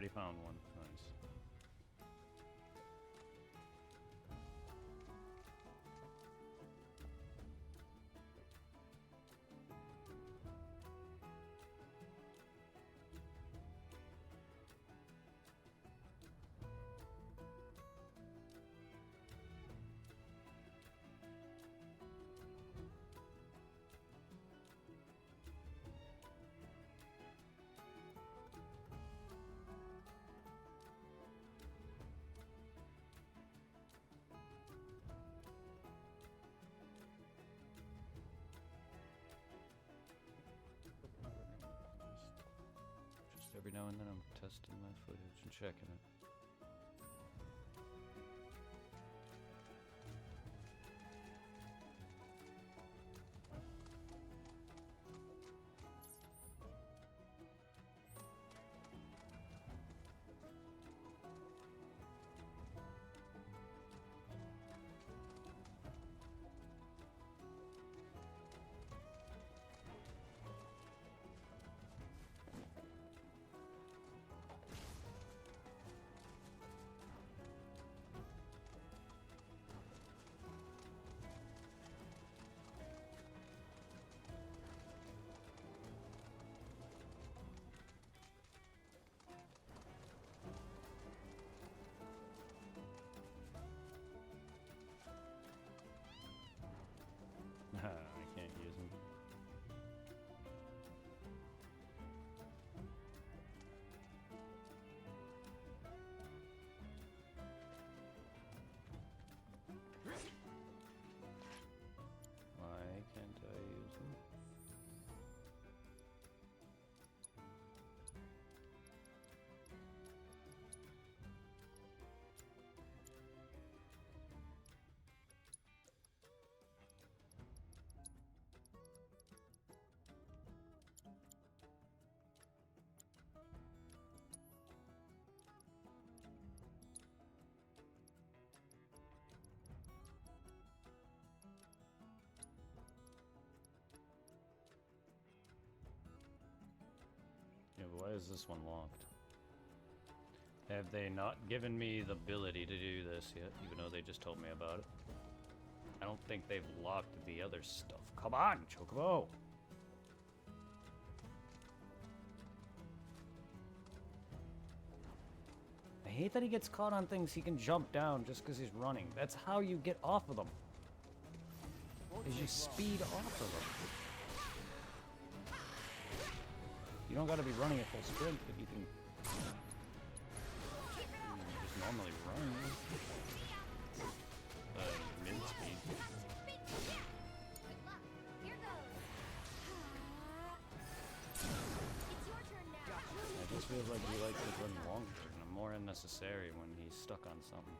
already found one. Nice. Just every now and then I'm testing my footage and checking it. I can't use them. Why can't I use them? Yeah, but why is this one locked? Have they not given me the ability to do this yet, even though they just told me about it? I don't think they've locked the other stuff. Come on, Chocobo! I hate that he gets caught on things he can jump down just because he's running. That's how you get off of them. Is you speed off of them. You don't gotta be running at full sprint, but you can just normally run. Mid speed. Good luck. Here goes. It's your turn now. It just feels like he likes to run longer and more unnecessary when he's stuck on something.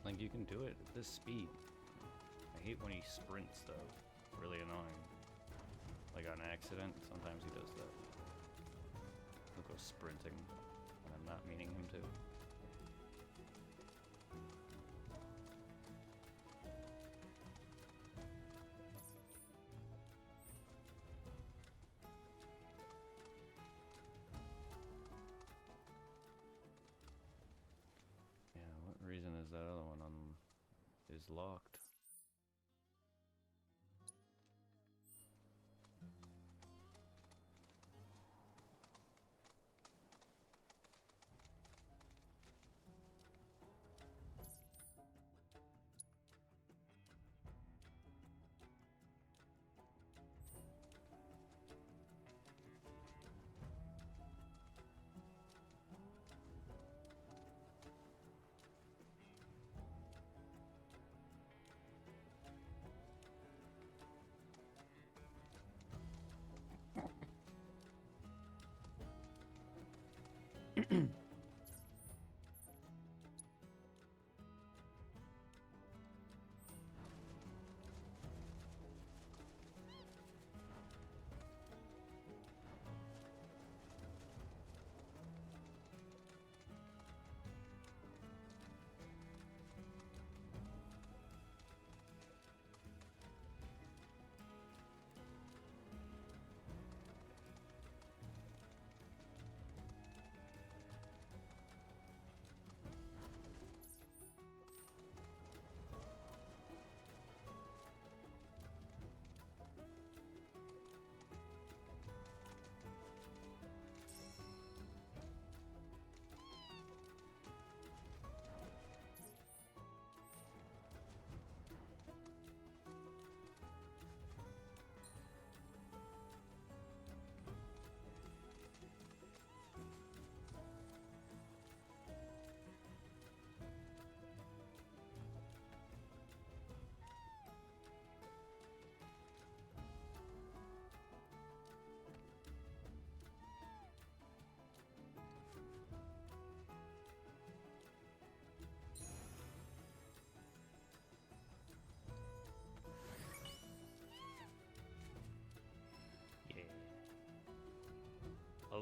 Like you can do it at this speed. I hate when he sprints though. Really annoying. Like on accident, sometimes he does that. He'll go sprinting when I'm not meaning him to. Yeah, what reason is that other one on is locked?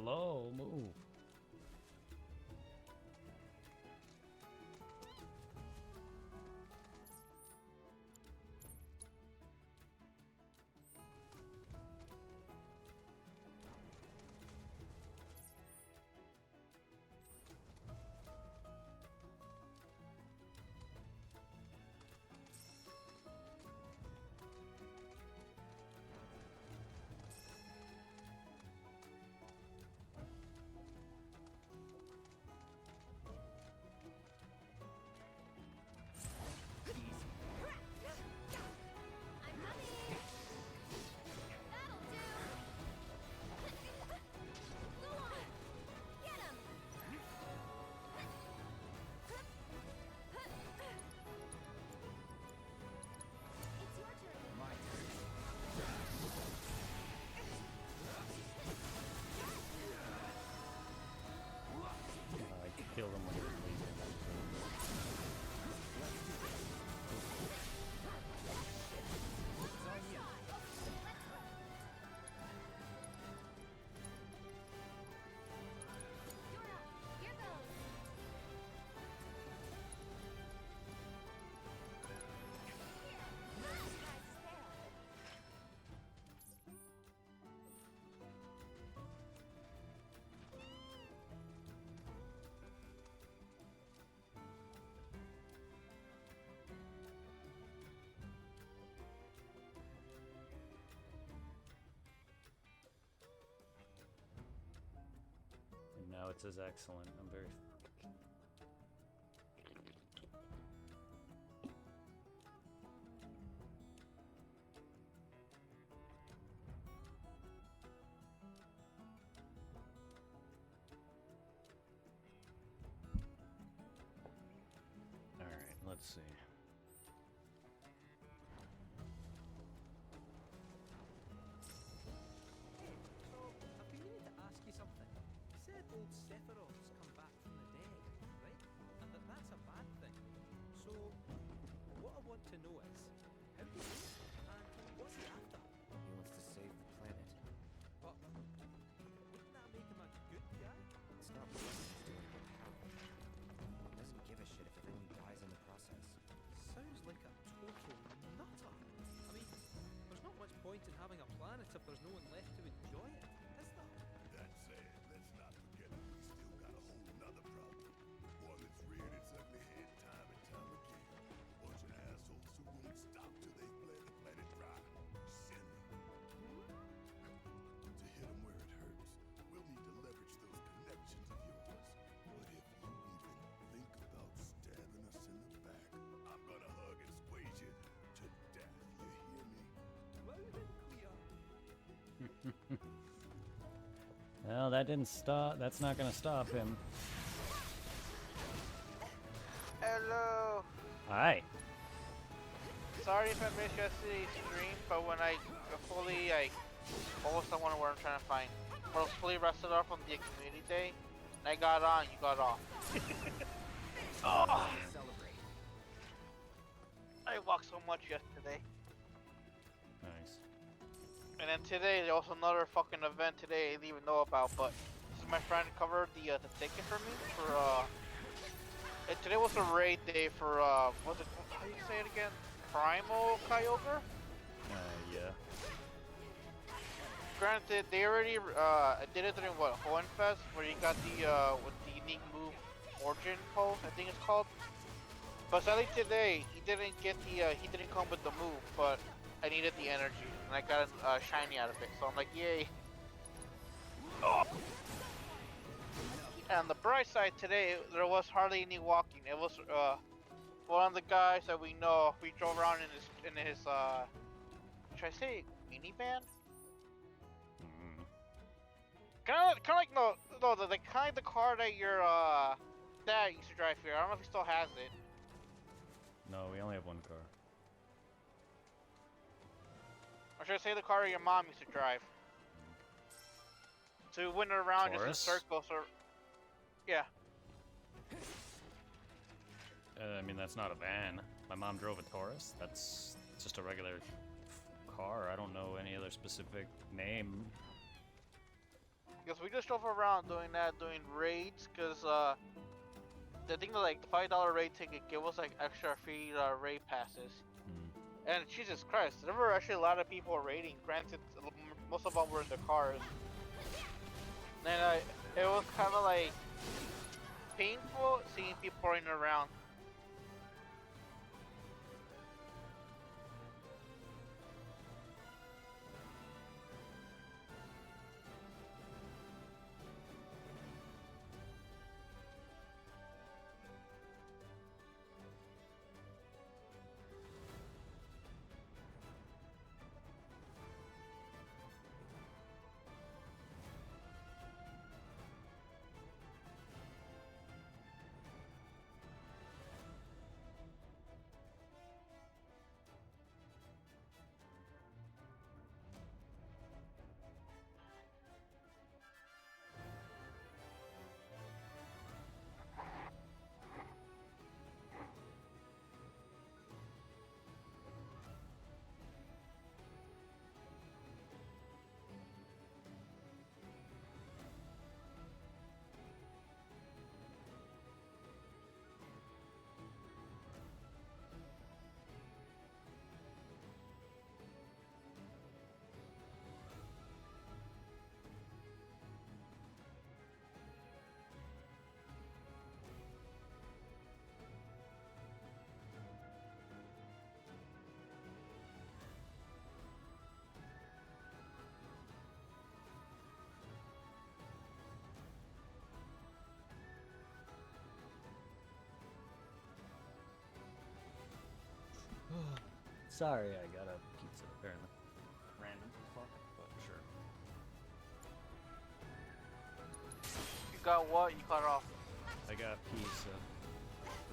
Hello, move. I'm coming. That'll do. Go on. Get him. It's your turn. My turn. I killed him when he was leaving. It's on you. You're up. Here goes. Time's stale. And now it says excellent. I'm very. All right, let's see. So, I've been meaning to ask you something. You said old Sephiroth's come back from the dead, right? And that's a bad thing. So, what I want to know is, how do you know? And what's he after? He wants to save the planet. But, wouldn't that make him a good guy? It's not what he's doing, but how. He doesn't give a shit if everyone dies in the process. Sounds like a total nutter. I mean, there's not much point in having a planet if there's no one left to enjoy it, is there? That said, let's not forget that we still got a whole nother problem. One that's reared its ugly head time and time again. A bunch of assholes who won't stop till they bled the planet dry. Sinner. To hit them where it hurts, we'll need to leverage those connections of yours. But if you even think about stabbing us in the back, I'm gonna hug and squeeze you to death. You hear me? Loud and clear. Well, that didn't stop. That's not gonna stop him. Hello. Hi. Sorry if I missed yesterday's stream, but when I fully, almost don't know where I'm trying to find. When I was fully rested up on the community day, and I got on, you got off. Oh, Celebrate. I walked so much yesterday. Nice. And then today, there was another fucking event today I didn't even know about, but this is my friend covered the ticket for me for, and today was a raid day for, what's it, how do you say it again? Primal Kyogre? Yeah. Granted, they already did it during what, Hoenn Fest, where you got the with the unique move Origin Pulse, I think it's called. But sadly today, he didn't get the he didn't come with the move, but I needed the energy, and I got a shiny out of it. So I'm like, yay! Oh. And on the bright side today, there was hardly any walking. It was one of the guys that we know. We drove around in his should I say minivan? Mm. Kind of like no, the kind of the car that your dad used to drive here. I don't know if he still has it. No, we only have one car. Or should I say the car your mom used to drive? So we went around Taurus? just in circles, or yeah. I mean, that's not a van. My mom drove a Taurus. That's just a regular car. I don't know any other specific name. Because we just drove around doing that, doing raids. Because the thing that like the $5 raid ticket gave us like extra free raid passes. And Jesus Christ, there were actually a lot of people raiding. Granted, most of them were in their cars. And it was kind of like painful seeing people running around. Sorry, I got a pizza apparently. Random as fuck, but sure. You got what? You cut off. I got pizza.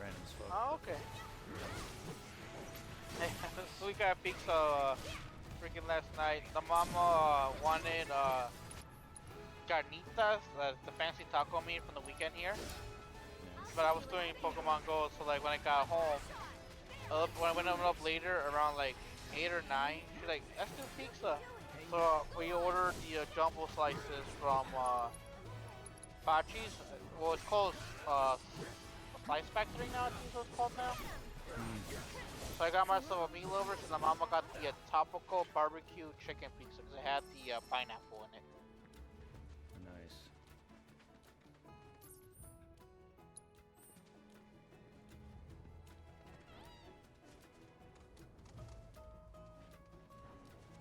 Random as fuck. Oh, okay. We got pizza freaking last night. The mama wanted carnitas, the fancy taco meat from the weekend here. But I was doing Pokemon Go, so like when I got home, when I went up later, around like 8 or 9, she's like, let's do pizza. So we ordered the jumbo slices from Pachi's. Well, it's called Slice Factory now, I think is what it's called now. So I got myself a meat lovers, and the mama got the tropical barbecue chicken pizza because it had the pineapple in it. Nice.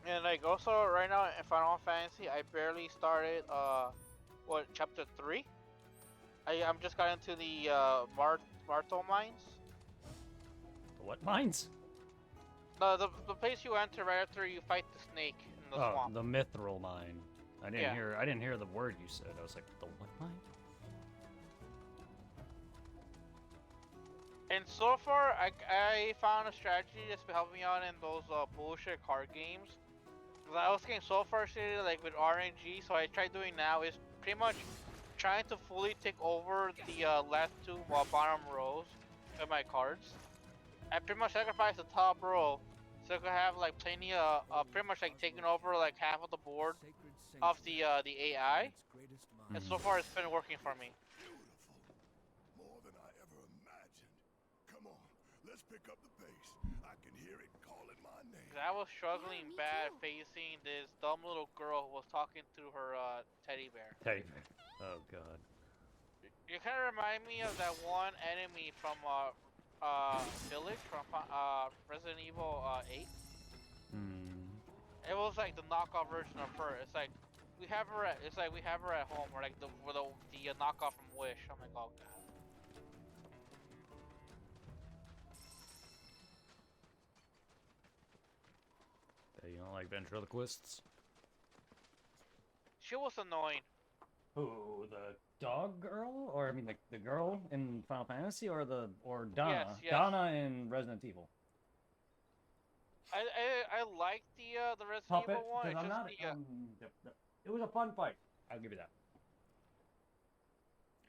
And like also right now in Final Fantasy, I barely started chapter 3. I'm just got into the Martel mines. The what mines? The place you enter right after you fight the snake in the swamp. The mithril mine. I didn't hear the word you said. I was like, the what mine? And so far, I found a strategy that's been helping me out in those bullshit card games. Cause I was getting so frustrated like with RNG, so I tried doing now is pretty much trying to fully take over the last two bottom rows of my cards. I pretty much sacrificed the top row so I could have like plenty of pretty much like taking over like half of the board of the AI. And so far it's been working for me. Beautiful. More than I ever imagined. Come on, let's pick up the pace. I can hear it calling my name. Cause I was struggling Yeah, me bad too. facing this dumb little girl who was talking to her teddy bear. Teddy bear. Oh god. You kind of remind me of that one enemy from Village from Resident Evil 8. It was like the knockoff version of her. It's like we have her at home, or like the knockoff from Wish. I'm like, oh god. Hey, you don't like ventriloquists? She was annoying. Who, the dog girl? Or I mean the girl in Final Fantasy, or Donna? Yes. Donna in Resident Evil. I like the Resident Puppet, Evil one. because It's I'm just not. It was a fun fight. I'll give you that.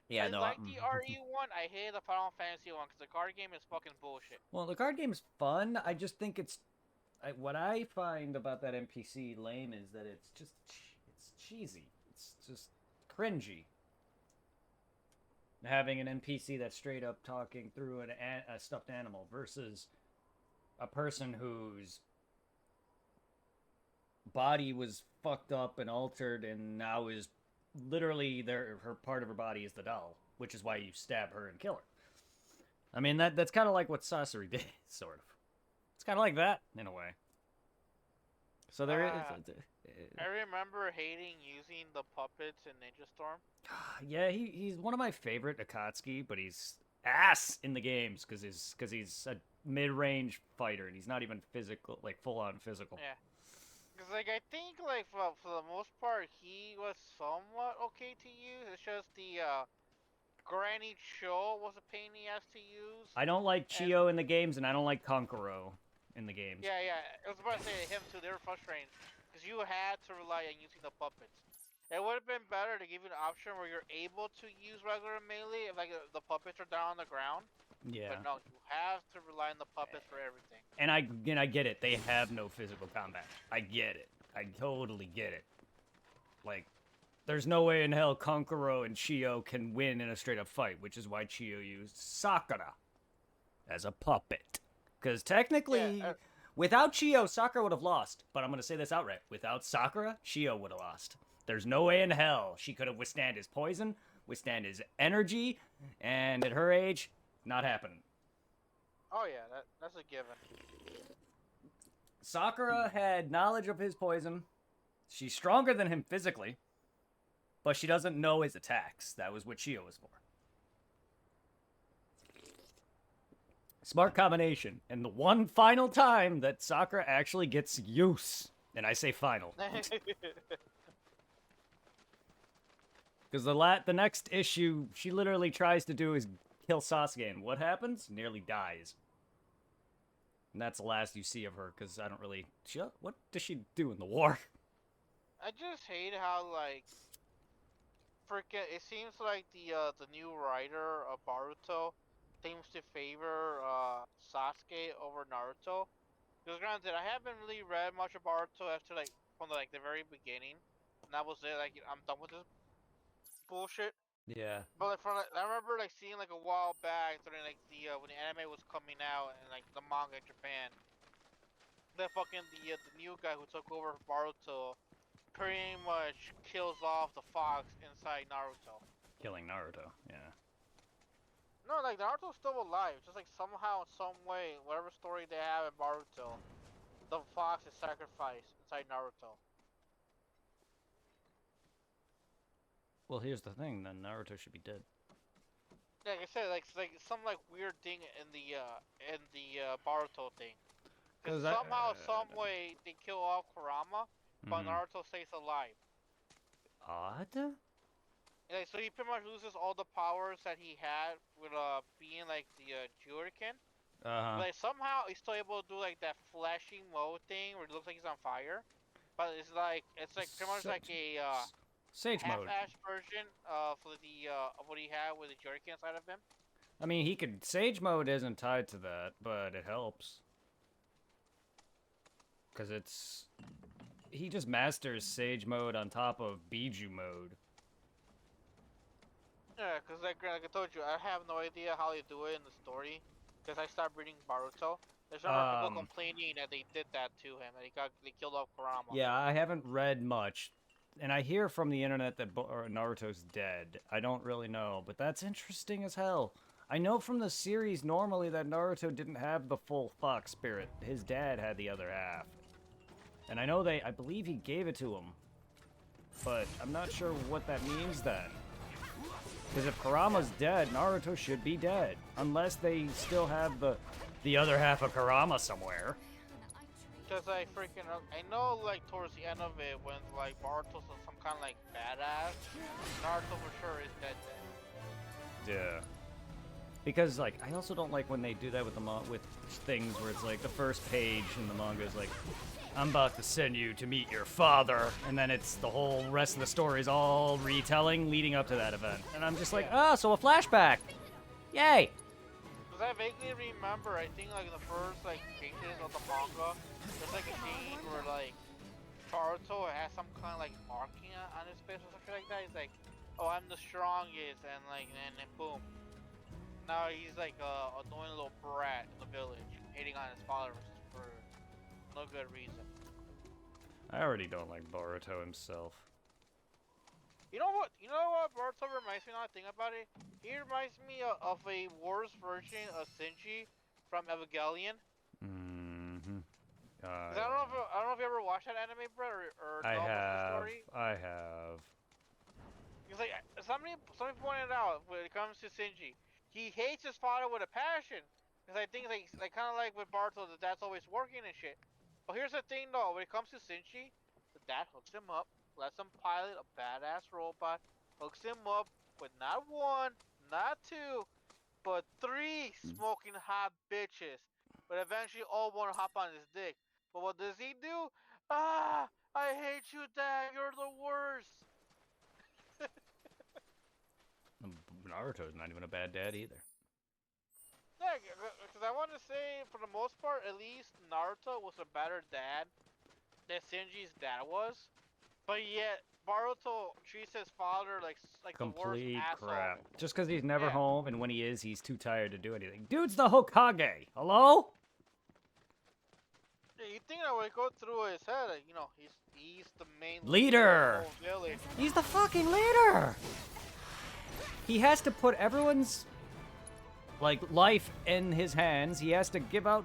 Yeah, I no. like the RE one. I hate the Final Fantasy one because the card game is fucking bullshit. Well, the card game's fun. I just think what I find about that NPC lame is that it's just it's cheesy. It's just cringy. Having an NPC that's straight up talking through a stuffed animal versus a person whose body was fucked up and altered and now is literally her part of her body is the doll, which is why you stab her and kill her. I mean, that's kind of like what Sasori did, sort of. It's kind of like that in a way. So there is. I remember hating using the puppets in Ninja Storm. Yeah, he's one of my favorite Akatsuki, but he's ass in the games because he's a mid-range fighter and he's not even physical, like full-on physical. Yeah. Because, like, I think, like, for the most part, he was somewhat okay to use. It's just the, Granny Cho was a pain in the ass to use. I don't like Chio in the games, and I don't like Konkoro in the games. Yeah, I was about to say him, too. They were frustrating. Because you had to rely on using the puppets. It would have been better to give you an option where you're able to use regular melee if, like, the puppets are down on the ground. Yeah. But no, you have to rely on the puppets for everything. And I get it. They have no physical combat. I get it. I totally get it. Like, there's no way in hell Konkoro and Chio can win in a straight-up fight, which is why Chio used Sakura as a puppet. Because technically, without Chio, Sakura would have lost. But I'm going to say this outright. Without Sakura, Chio would have lost. There's no way in hell she could have withstand his poison, withstand his energy, and at her age, not happening. Oh yeah, that's a given. Sakura had knowledge of his poison. She's stronger than him physically, but she doesn't know his attacks. That was what Chio was for. Smart combination. And the one final time that Sakura actually gets use. And I say final. Because the next issue she literally tries to do is kill Sasuke. And what happens? Nearly dies. And that's the last you see of her, because I don't really... What does she do in the war? I just hate how, like... Freaking... It seems like the new writer of Boruto seems to favor Sasuke over Naruto. Because granted, I haven't really read much of Boruto after, like, from, like, the very beginning. And that was it, like, I'm done with this bullshit. Yeah. But like, I remember like seeing like a while back during like the when the anime was coming out and like the manga in Japan, that fucking the new guy who took over Boruto pretty much kills off the fox inside Naruto. Killing Naruto, yeah. No, like Naruto's still alive. Just like somehow, some way, whatever story they have in Boruto, the fox is sacrificed inside Naruto. Well, here's the thing, then Naruto should be dead. Like I said, like some like weird thing in the Boruto thing. Because somehow, some way, they kill off Kurama, but Naruto stays alive. Odd? Like, so he pretty much loses all the powers that he had with being like the Juriken. Like somehow he's still able to do like that flashing mode thing where it looks like he's on fire. But it's like pretty much like a Sage mode. half-assed version for the of what he had with the Juriken inside of him. I mean, he could... Sage mode isn't tied to that, but it helps. Because it's... He just masters Sage mode on top of Biju mode. Yeah, because like I told you, I have no idea how they do it in the story. Because I stopped reading Boruto. There's some people complaining that they did that to him, and they killed off Kurama. Yeah, I haven't read much. And I hear from the internet that Naruto's dead. I don't really know, but that's interesting as hell. I know from the series normally that Naruto didn't have the full fox spirit. His dad had the other half. And I know I believe he gave it to him. But I'm not sure what that means then. Because if Kurama's dead, Naruto should be dead. Unless they still have the other half of Kurama somewhere. Because I know like towards the end of it, when like Boruto's some kind of like badass, Naruto for sure is dead. Yeah. Because like I also don't like when they do that with with things where it's like the first page in the manga is like, I'm about to send you to meet your father, and then it's the whole rest of the story is all retelling leading up to that event, and I'm just like, so a flashback, yay! Because I vaguely remember, I think like in the first like pages of the manga, there's like a scene where like Boruto has some kind of like marking on his face or something like that. He's like, oh, I'm the strongest, and then boom. Now he's like a annoying little brat in the village, hating on his followers for no good reason. I already don't like Boruto himself. You know what? You know what Boruto reminds me now I think about it? He reminds me of a worse version of Shinji from Evangelion. Mm-hmm. Cause I don't know if you ever watched that anime, bro, or I know about the have. story. I have. It's like somebody pointed out when it comes to Shinji, he hates his father with a passion. Cause I think like kind of like with Barto, the dad's always working and shit. But here's the thing though, when it comes to Shinji, the dad hooks him up, lets him pilot a badass robot, hooks him up with not one, not two, but three smoking hot bitches. But eventually all want to hop on his dick. But what does he do? Ah, I hate you, dad. You're the worst. Naruto's not even a bad dad either. Yeah, because I want to say, for the most part, at least Naruto was a better dad than Shinji's dad was. But yet, Boruto treats his father like the worst Complete asshole. crap. Just because he's never Yeah. home, and when he is, he's too tired to do anything. Dude's the Hokage. Hello? Yeah, you think that would go through his head? Like, you know, he's the main Leader. of the whole village. He's the fucking leader. He has to put everyone's life in his hands. He has to give out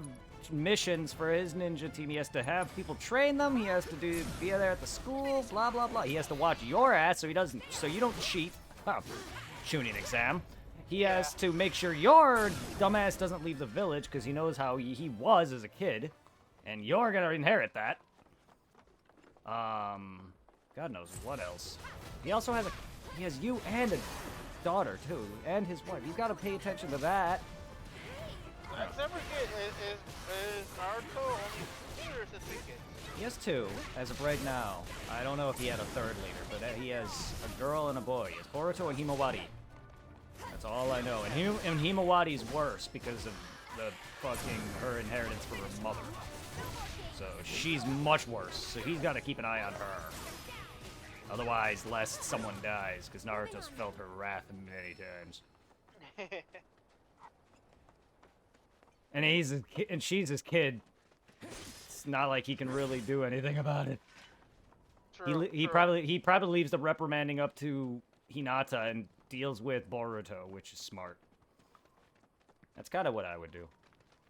missions for his ninja team. He has to have people train them. He has to be there at the school. Blah blah blah. He has to watch your ass so you don't cheat. Chunin exam. He has to make sure your dumbass doesn't leave the village because he knows how he was as a kid, and you're gonna inherit that. God knows what else. He also has you and a daughter too, and his wife. He's got to pay attention to that. Except for kid, is Naruto only 2 or is it 3 kids? He has 2 as of right now. I don't know if he had a 3rd leader, but he has a girl and a boy. He has Boruto and Himawari. That's all I know. And Himawari's worse because of her inheritance from her mother. So she's much worse. So he's got to keep an eye on her. Otherwise, lest someone dies, because Naruto's felt her wrath many times. And she's his kid. It's not like he can really do anything about it. True, He true. probably leaves the reprimanding up to Hinata and deals with Boruto, which is smart. That's kind of what I would do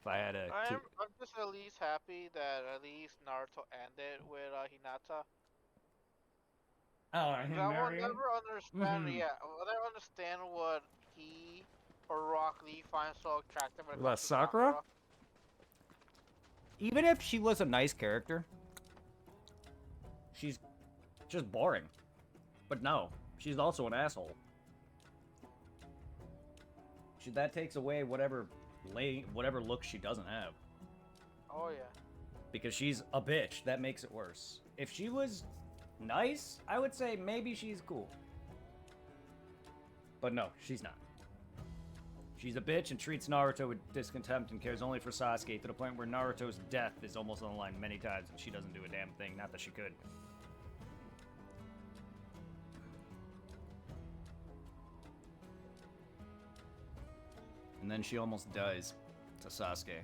if I had a. I'm just at least happy that at least Naruto ended with Hinata. Oh, I will never understand. Yeah, I'll never understand what he or Rock Lee finds so attractive. When it What, comes to Sakura? Even if she was a nice character, she's just boring. But no, she's also an asshole. That takes away whatever look she doesn't have. Oh yeah. Because she's a bitch. That makes it worse. If she was nice, I would say maybe she's cool. But no, she's not. She's a bitch and treats Naruto with discontempt and cares only for Sasuke to the point where Naruto's death is almost on the line many times and she doesn't do a damn thing. Not that she could. And then she almost dies to Sasuke,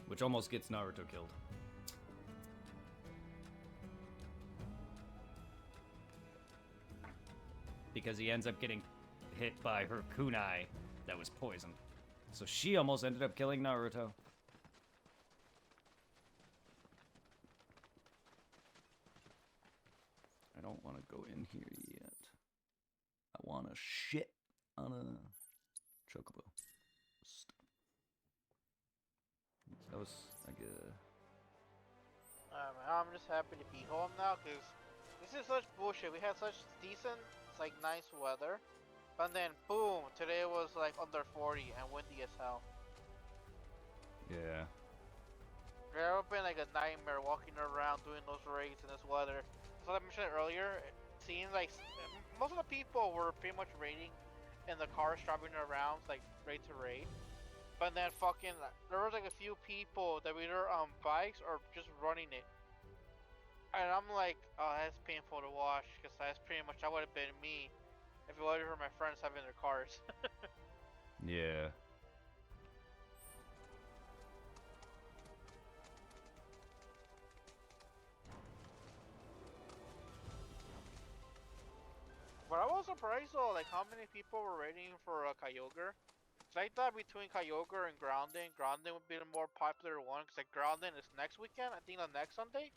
which almost gets Naruto killed. Because he ends up getting hit by her kunai that was poisoned. So she almost ended up killing Naruto. I don't want to go in here yet. I want to shit on a chocobo. That was like a... Man, I'm just happy to be home now because this is such bullshit. We had such decent, nice weather, and then boom, today was like under 40 and windy as hell. Yeah. It's ever been like a nightmare walking around doing those raids in this weather. So I mentioned earlier, it seems like most of the people were pretty much raiding in the cars driving around, like raid to raid. But then there was like a few people that were either on bikes or just running it. And I'm like, oh, that's painful to watch, because that's pretty much that would have been me if it wasn't for my friends having their cars. Yeah. But I was surprised though, like how many people were waiting for Kyogre. So I thought between Kyogre and Grounding would be the more popular one, because like Grounding is next weekend, I think the next Sunday.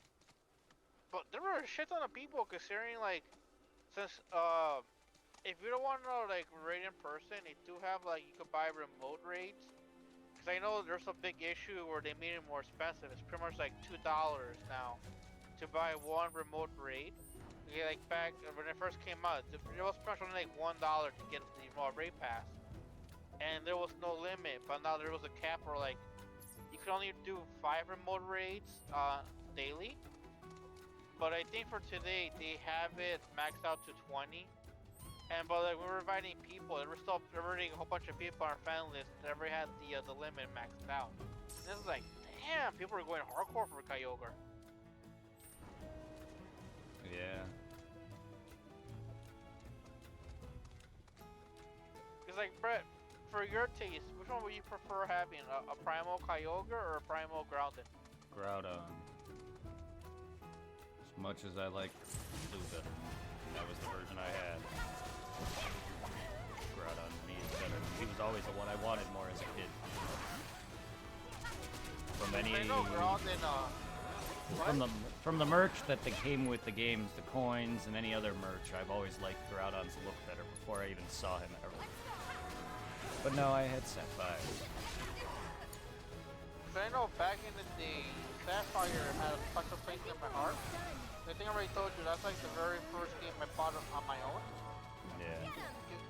But there were a shit ton of people considering like, since if you don't want to like raid in person, they do have like you could buy remote raids. Because I know there's a big issue where they made it more expensive. It's pretty much like $2 now to buy one remote raid. Yeah, like back when it first came out, it was pretty much only like $1 to get the remote raid pass, and there was no limit. But now there was a cap where like you could only do 5 remote raids daily. But I think for today they have it maxed out to 20. And but like we were inviting people, there were still already a whole bunch of people on our fan list that already had the limit maxed out. And this is like, damn, people are going hardcore for Kyogre. Yeah. It's like, Brett, for your taste, which one would you prefer having? A Primal Kyogre or a Primal Groudon? Groudon. As much as I like Luda, that was the version I had. Groudon to me is better. He was always the one I wanted more as a kid. From any... I know Groudon, From the merch that they came with the games, the coins, and any other merch, I've always liked Groudon's look better before I even saw him ever. But no, I had Sapphire. So I know back in the day, Sapphire had a special place in my heart. I think I already told you, that's like the very first game I bought on my own. Yeah.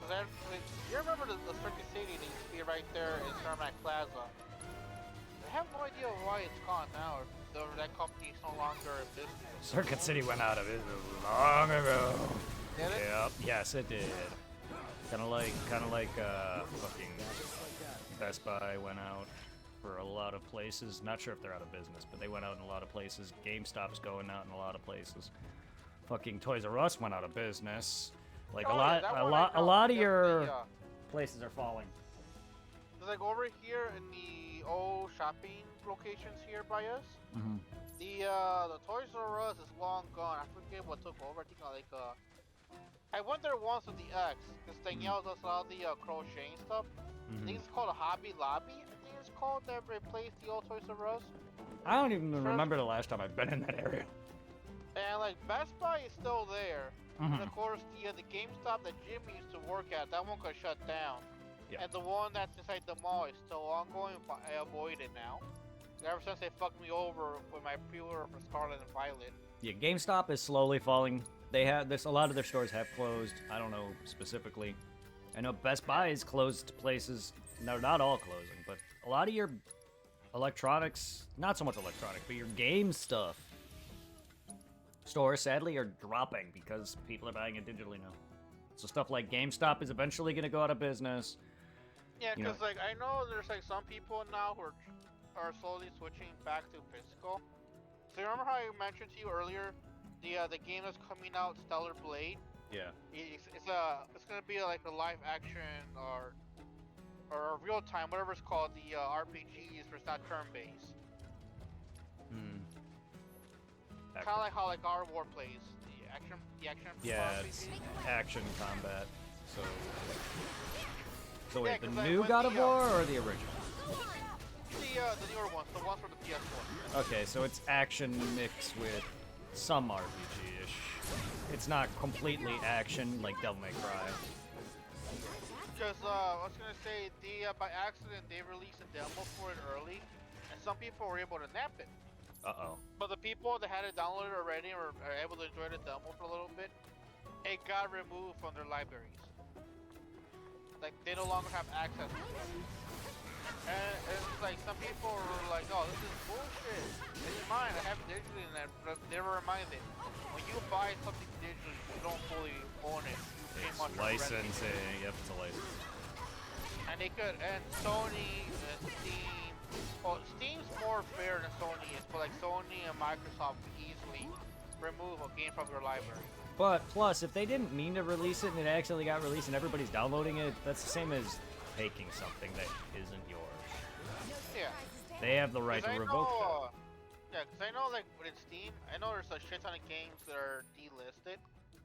Cause you remember the Circuit City that used to be right there in Cermak Plaza? I have no idea why it's gone now. That company is no longer in business. Circuit City went out of business long ago. Did it? Yep. Yes, it did. Kind of like fucking Best Buy went out for a lot of places. Not sure if they're out of business, but they went out in a lot of places. GameStop's going out in a lot of places. Fucking Toys R Us went out of business. Like Oh, a yeah, lot of Just your the, places are falling. It's like over here in the old shopping locations here by us. Mm-hmm. The Toys R Us is long gone. I forget what took over. I think I went there once with the X, because Danielle does all the crocheting stuff. I think it's called a Hobby Lobby. I think it's called, that replaced the old Toys R Us. I don't even remember the last time I've been in that area. And like Best Buy is still there. And of course the GameStop that Jim used to work at, that one got shut down. Yeah. And the one that's inside the mall is still ongoing, but I avoid it now. Ever since they fucked me over with my pre-order for Scarlet and Violet. Yeah, GameStop is slowly falling. They have this. A lot of their stores have closed. I don't know specifically. I know Best Buy is closed places. No, not all closing, but a lot of your electronics, not so much electronic, but your game stuff stores sadly are dropping because people are buying it digitally now. So stuff like GameStop is eventually going to go out of business. Yeah, You know- because like I know there's like some people now who are slowly switching back to physical. So remember how I mentioned to you earlier, the game that's coming out, Stellar Blade. Yeah. It's gonna be like a live action or real time, whatever it's called, the RPGs, but it's not turn based. Kind of like how like God of War plays the action. Yeah, RPG. it's action combat. So Yeah, wait, the 'cause, like, new with God the, of War or the original? The newer ones, the ones from the PS1. Okay, so it's action mixed with some RPG-ish. It's not completely action like Devil May Cry. Because I was gonna say, by accident they released a demo for it early, and some people were able to nap it. Uh-oh. But the people that had it downloaded already were able to enjoy the demo for a little bit. It got removed from their libraries. Like they no longer have access to it. And it's like some people were like, "Oh, this is bullshit. It's mine. I have it digitally." And they were reminded, when you buy something digitally, you don't fully own it. You pretty much rent it. Licensing. Yep, it's a license. And they could, and Sony, and Steam. Well, Steam's more fair than Sony is, but like Sony and Microsoft could easily remove a game from your library. But plus, if they didn't mean to release it and it accidentally got released and everybody's downloading it, that's the same as taking something that isn't yours. Yeah. They have the right to revoke that. Yeah, because I know, like, with Steam, I know there's a shit ton of games that are delisted,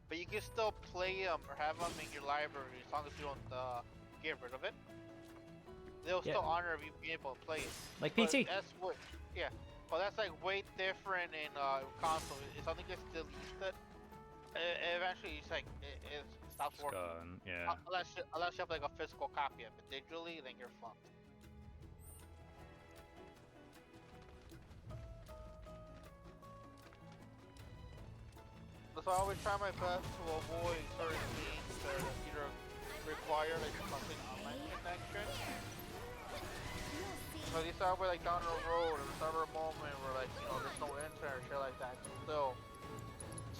but you can still play them or have them in your library as long as you don't get rid of it. They'll still honor you being able to play it. Like But PT. that's what, yeah. But that's like way different in console. If something gets deleted, eventually it's like it stops It's working. gone, yeah. Unless you have like a physical copy of it digitally, then you're fucked. So I always try my best to avoid certain things that either require like something online connection. So these are like down the road or some moment where like there's no internet or shit like that. You still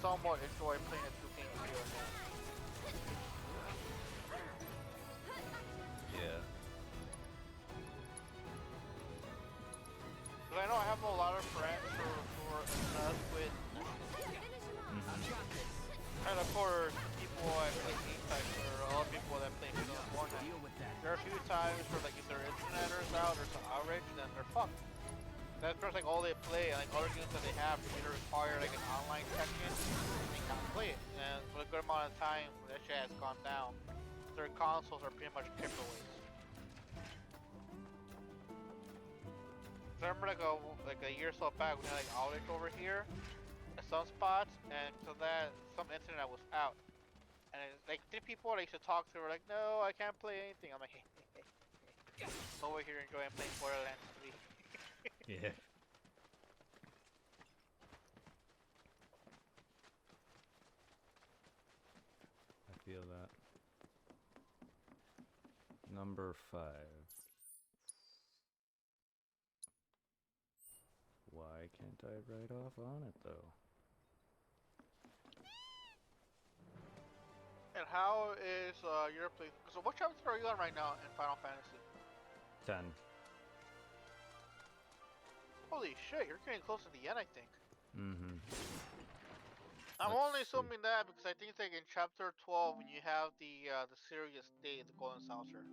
somewhat enjoy playing a two game video game. Yeah. Cause I know I have a lot of friends who are obsessed with. And of course, people that play G-Type or all people that play Fortnite. There are a few times where like if their internet is out or some outrage, then they're fucked. That's pretty much like all they play, and like other games that they have either require like an online check-in, they can't play it. And for a good amount of time, when that shit has gone down, their consoles are pretty much giveaways. I remember like a year or so back, we had like outage over here at some spots, and so that some internet was out. And like the people I used to talk to were like, no, I can't play anything. I'm like, hey, over here enjoying playing Borderlands 3. Yeah. I feel that. Number 5. Why can't I write off on it though? And how is your play? So what chapter are you on right now in Final Fantasy? 10. Holy shit, you're getting close to the end, I think. Mm-hmm. I'm Let's only see. assuming that because I think it's like in chapter 12 when you have the serious day, the Golden Saucer.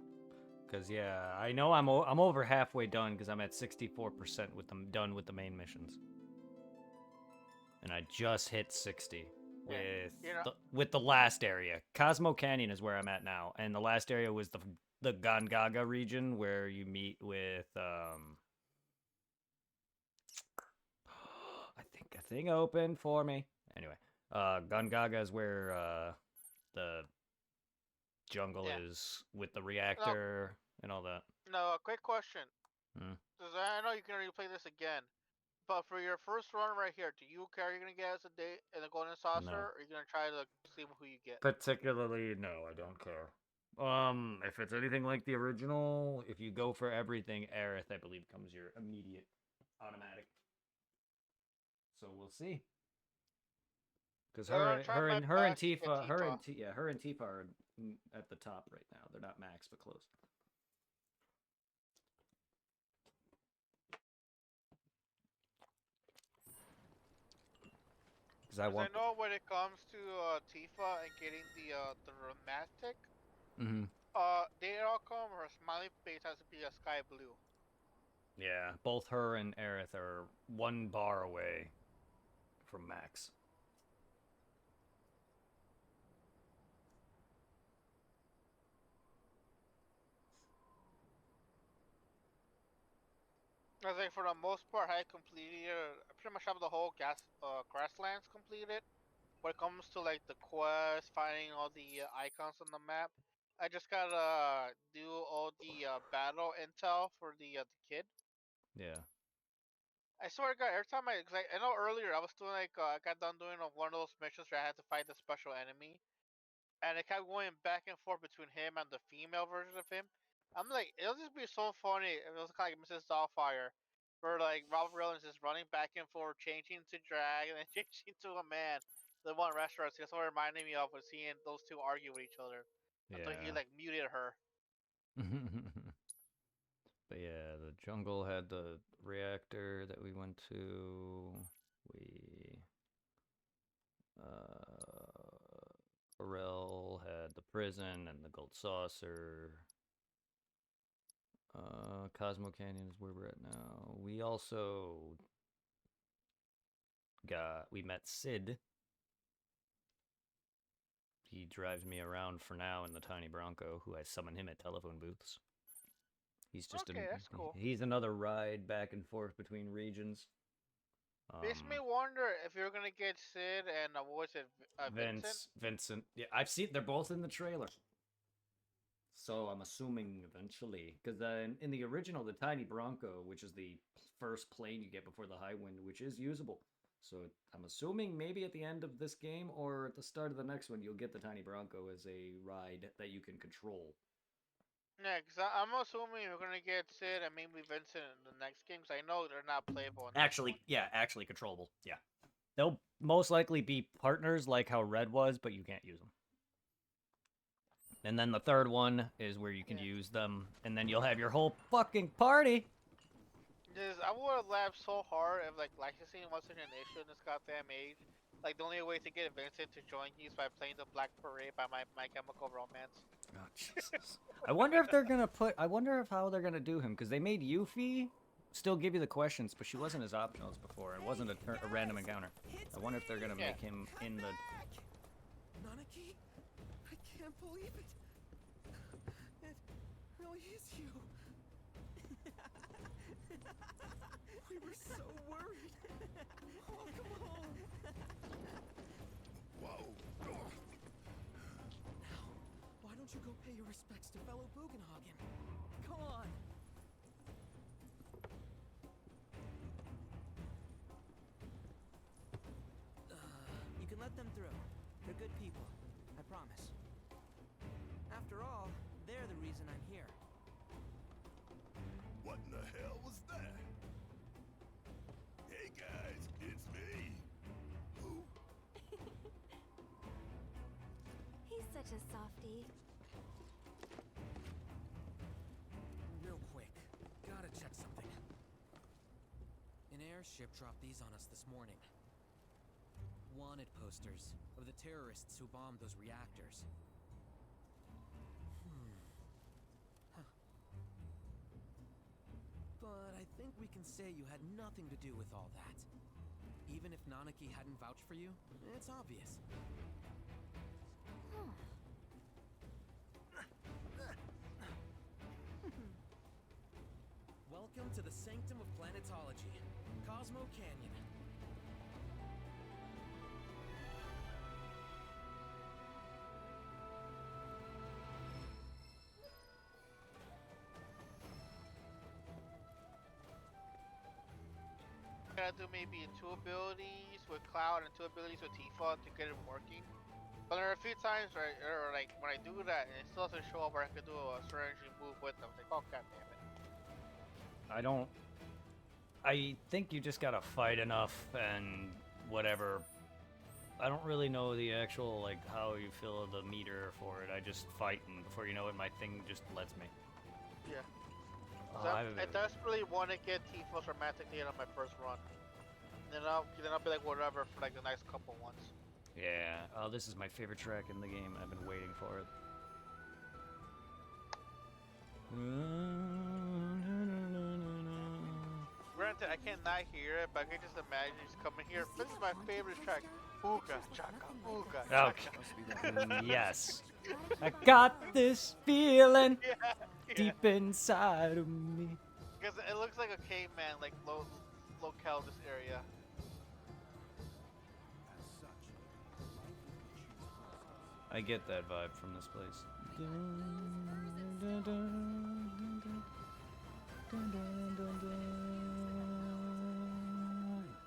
Cause yeah, I know I'm over halfway done because I'm at 64% with them done with the main missions, and I just hit 60 with the last area. Cosmo Canyon is where I'm at now, and the last area was the Gongaga region where you meet with I think a thing opened for me. Anyway, Gongaga is where the jungle is with the reactor and all that. No, a quick question. Hmm. Cause I know you can replay this again, but for your first run right here, do you care you're gonna get as a date in the Golden Saucer, No. or are you gonna try to see who you get? Particularly, no, I don't care. If it's anything like the original, if you go for everything, Aerith, I believe, comes your immediate automatic. So we'll see. Because her and Tifa are at the top right now. They're not max, but close. Because I know when it comes to Tifa and getting the romantic, they all come her smiley face has to be a sky blue. Yeah, both her and Aerith are 1 bar away from max. I think for the most part, I completed pretty much have the whole grasslands completed. When it comes to like the quest, finding all the icons on the map, I just gotta do all the battle intel for the kid. Yeah. I swear to God, every time I know earlier I was doing like I got done doing one of those missions where I had to fight the special enemy, and it kept going back and forth between him and the female version of him. I'm like, it'll just be so funny if it was kind of like Mrs. Dollfire, where like Robert Rollins is running back and forth, changing to drag and then changing to a man. The one restaurant, that's what reminded me of was seeing those two argue with each other until he like muted her. But yeah, the jungle had the reactor that we went to. the prison and the gold saucer. Cosmo Canyon is where we're at now. We also we met Sid. He drives me around for now in the tiny Bronco, who I summon him at telephone booths. He's just Okay, that's cool. He's another ride back and forth between regions. Makes me wonder if you're gonna get Sid and what was it, Vincent? Vincent. Yeah, I've seen they're both in the trailer. So I'm assuming eventually, because in the original, the tiny Bronco, which is the first plane you get before the high wind, which is usable. So I'm assuming maybe at the end of this game or at the start of the next one, you'll get the tiny Bronco as a ride that you can control. Yeah, because I'm assuming you're gonna get Sid and maybe Vincent in the next game, because I know they're not playable in this one. Actually controllable. Yeah. They'll most likely be partners like how Red was, but you can't use them. And then the third one is where you can use them, and then you'll have your whole fucking party. I would have laughed so hard if like licensing wasn't an issue in this goddamn age. Like the only way to get Vincent to join you is by playing the Black Parade by My Chemical Romance. Oh Jesus! I wonder if they're gonna put. I wonder if how they're gonna do him, because they made Yuffie still give you the questions, but she wasn't as optional as before. It wasn't a random encounter. I wonder if they're gonna make him in the. Nanaki, I can't believe it. It really is you. We were so worried. Welcome home. Whoa. Now, why don't you go pay your respects to fellow Bugenhagen? Come on. You can let them through. They're good people. I promise. After all, they're the reason I'm here. What in the hell was that? Hey guys, it's me. Who? He's such a softie. Real quick, gotta check something. An airship dropped these on us this morning. Wanted posters of the terrorists who bombed those reactors. Huh. But I think we can say you had nothing to do with all that. Even if Nanaki hadn't vouched for you, it's obvious. Welcome to the Sanctum of Planetology, Cosmo Canyon. Gotta do maybe 2 abilities with Cloud and 2 abilities with Tifa to get it working. But there are a few times where, like when I do that and it still doesn't show up where I can do a strategy move with them. Like, oh god damn it. I think you just gotta fight enough and whatever. I don't really know the actual, like, how you fill the meter for it. I just fight, and before you know it, my thing just lets me. Yeah. Oh, So I desperately want to get Tifa's romantic date on my first run. Then I'll be like whatever for like the next couple ones. Yeah. Oh, this is my favorite track in the game. I've been waiting for it. Granted, I cannot hear it, but I can just imagine just coming here. This is my favorite track. Ooga chaka, ooga chaka. Yes. I got this feeling Yeah. deep inside of me. Because it looks like a caveman, like locale this area. I get that vibe from this place.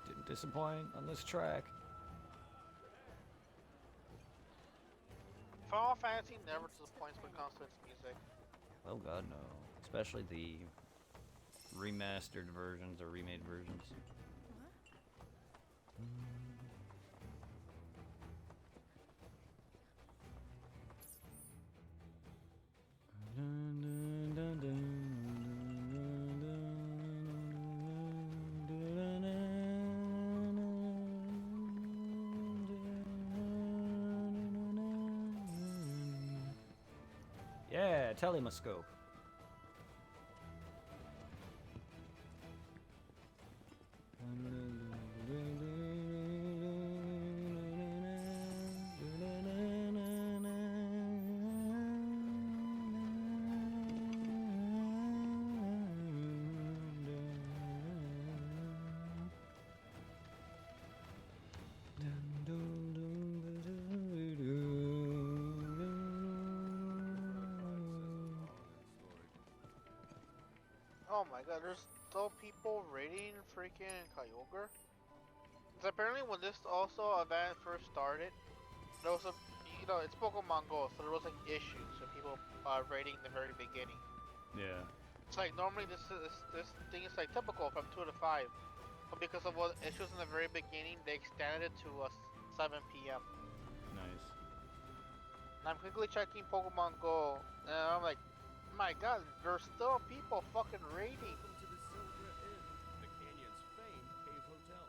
Didn't disappoint on this track. Final Fantasy never disappoints when it comes to its music. Oh god, no. Especially the remastered versions or remade versions. Yeah, telemascope. Oh my god, there's still people raiding freaking Kyogre? Because apparently when this also event first started, there was a, you know, it's Pokemon Go, so there was like issues with people raiding in the very beginning. Yeah. It's like normally this thing is like typical from 2 to 5, but because of what issues in the very beginning, they extended it to 7 p.m. Nice. And I'm quickly checking Pokemon Go, and I'm like, my god, there's still people fucking raiding. Welcome to the Silver Inn, the canyon's famed cave hotel.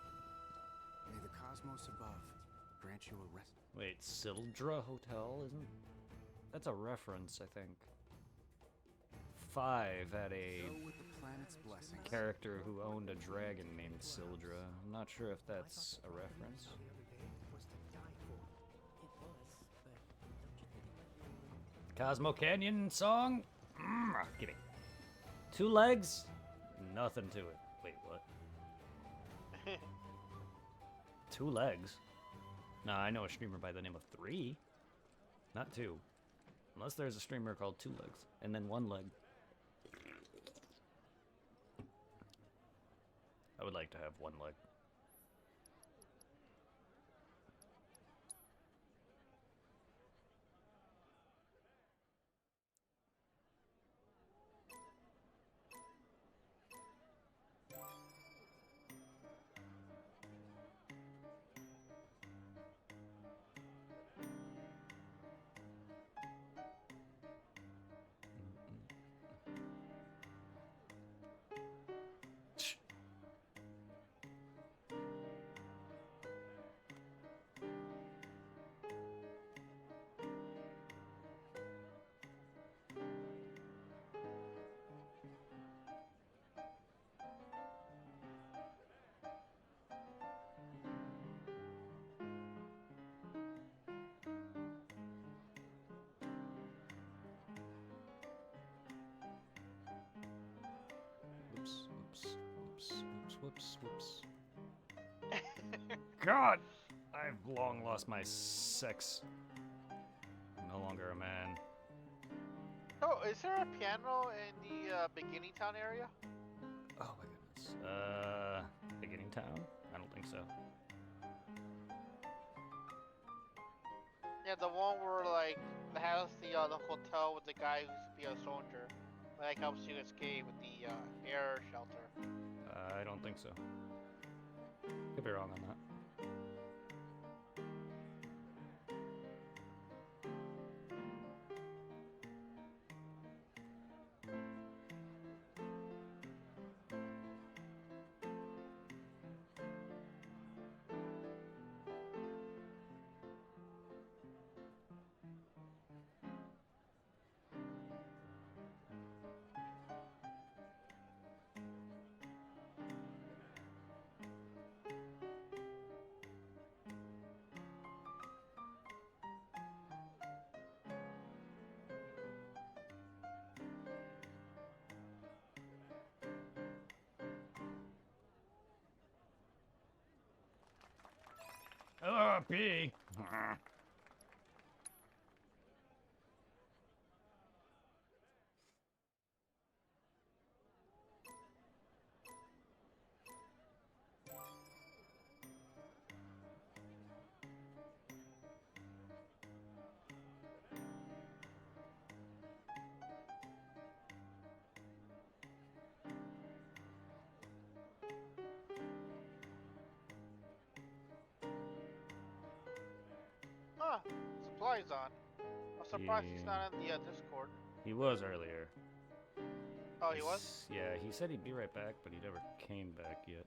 May the cosmos above grant you a rest. Wait, Sildra Hotel isn't? That's a reference, I think. 5 had a Go with the planet's blessing. character who owned a dragon named Sildra. I'm not sure if that's a reference. Cosmo Canyon song? Kidding. 2 legs? Nothing to it. Wait, what? 2 legs? Nah, I know a streamer by the name of 3. Not 2. Unless there's a streamer called 2 legs. And then 1 leg. I would like to have 1 leg. Whoops. God! I've long lost my sex. I'm no longer a man. Oh, is there a piano in the beginning town area? Oh my goodness. Beginning town? I don't think so. Yeah, the one where like it has the hotel with the guy who used to be a soldier, like helps you escape with the air shelter. I don't think so. Could be wrong on that. Oh, pee. Huh, supplies on. I'm surprised he's not in the Discord. He was earlier. Oh, he was? Yeah, he said he'd be right back, but he never came back yet.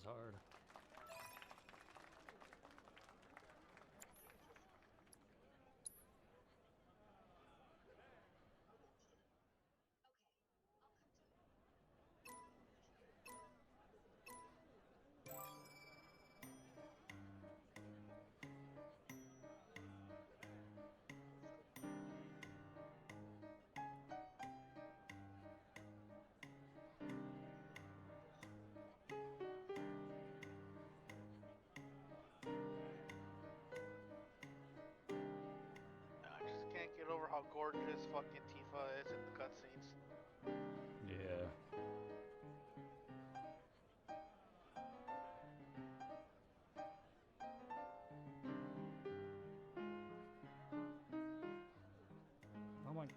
hard. I just can't get over how gorgeous fucking Tifa is in the cutscenes. Yeah. Oh my. God.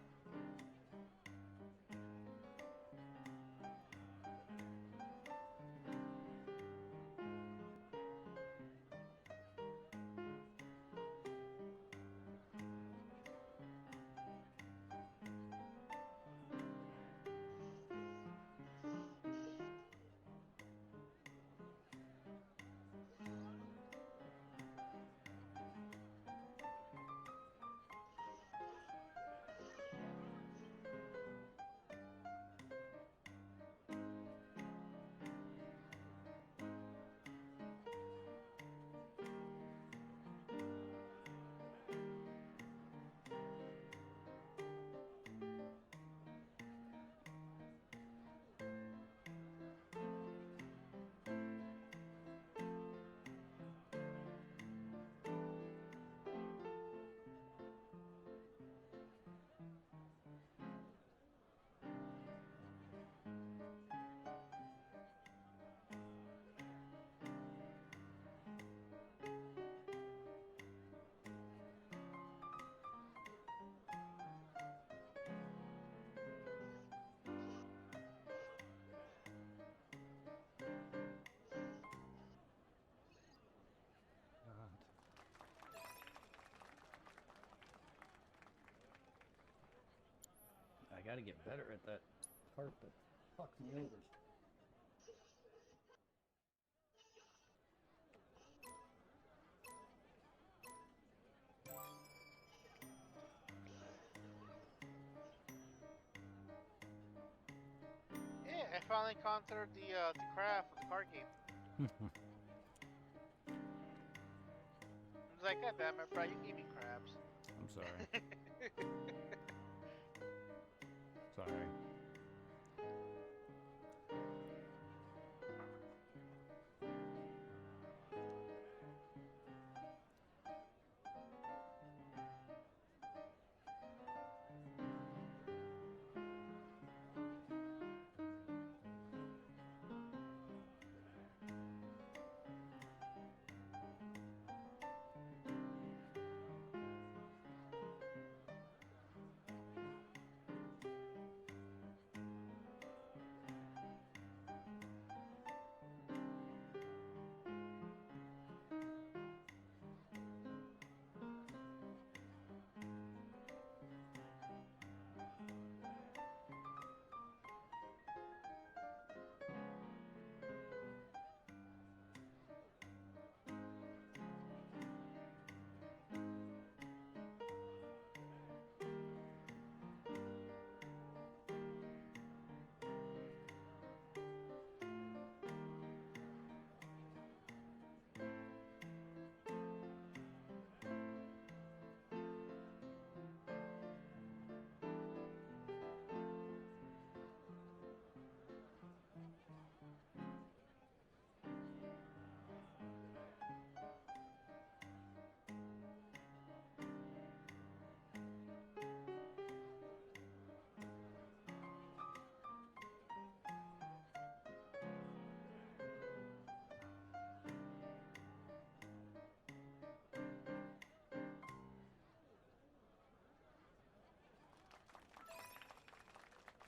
I gotta get better at that part that fucks me over. Yeah, I finally conquered the craft of the card game. I was like, God damn it, bro, you gave me crabs. I'm sorry. Sorry.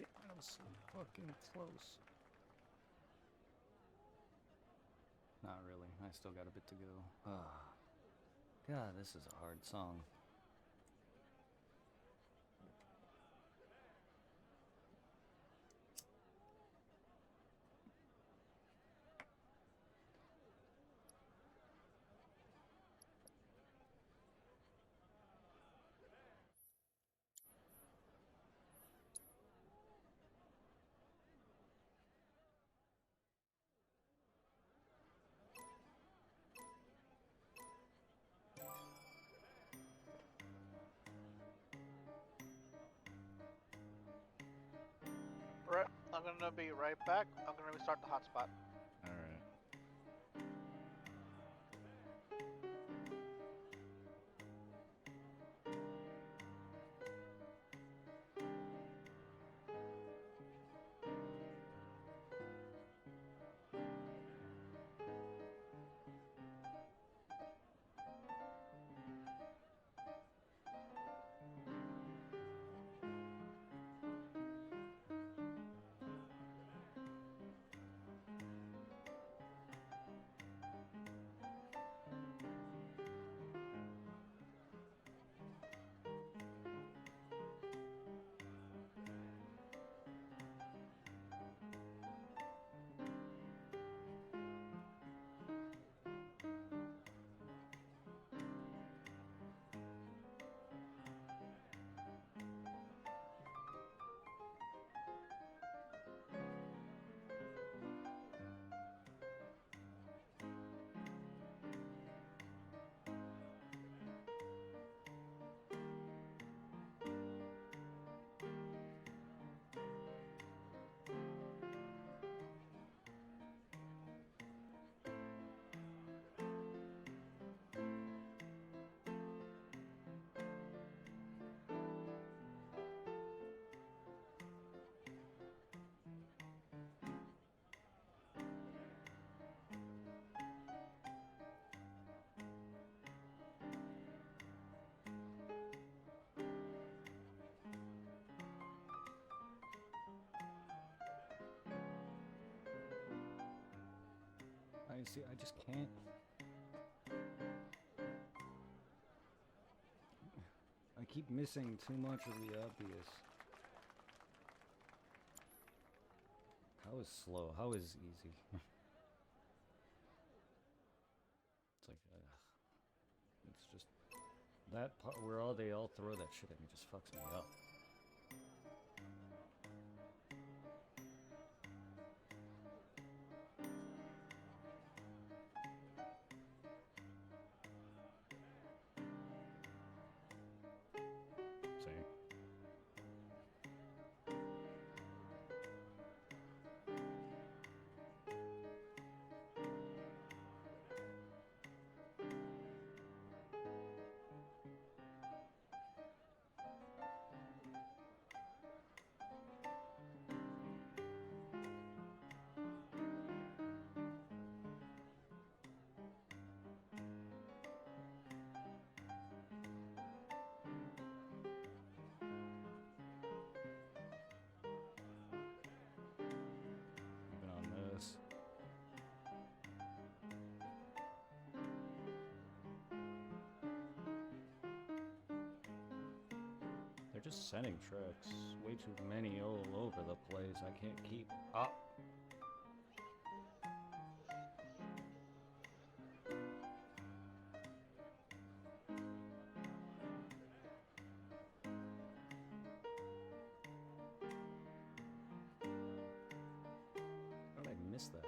That was so fucking close. Not really. I still got a bit to go. Ah. God, this is a hard song. gonna be right back. I'm gonna restart the hotspot. Alright. I see, I just can't. I keep missing too much of the obvious. How is slow? How is easy? It's like, it's just that part where they all throw that shit at me just fucks me up. See? Even on this. They're just sending tracks. Way too many all over the place. I can't keep up. How did I miss that?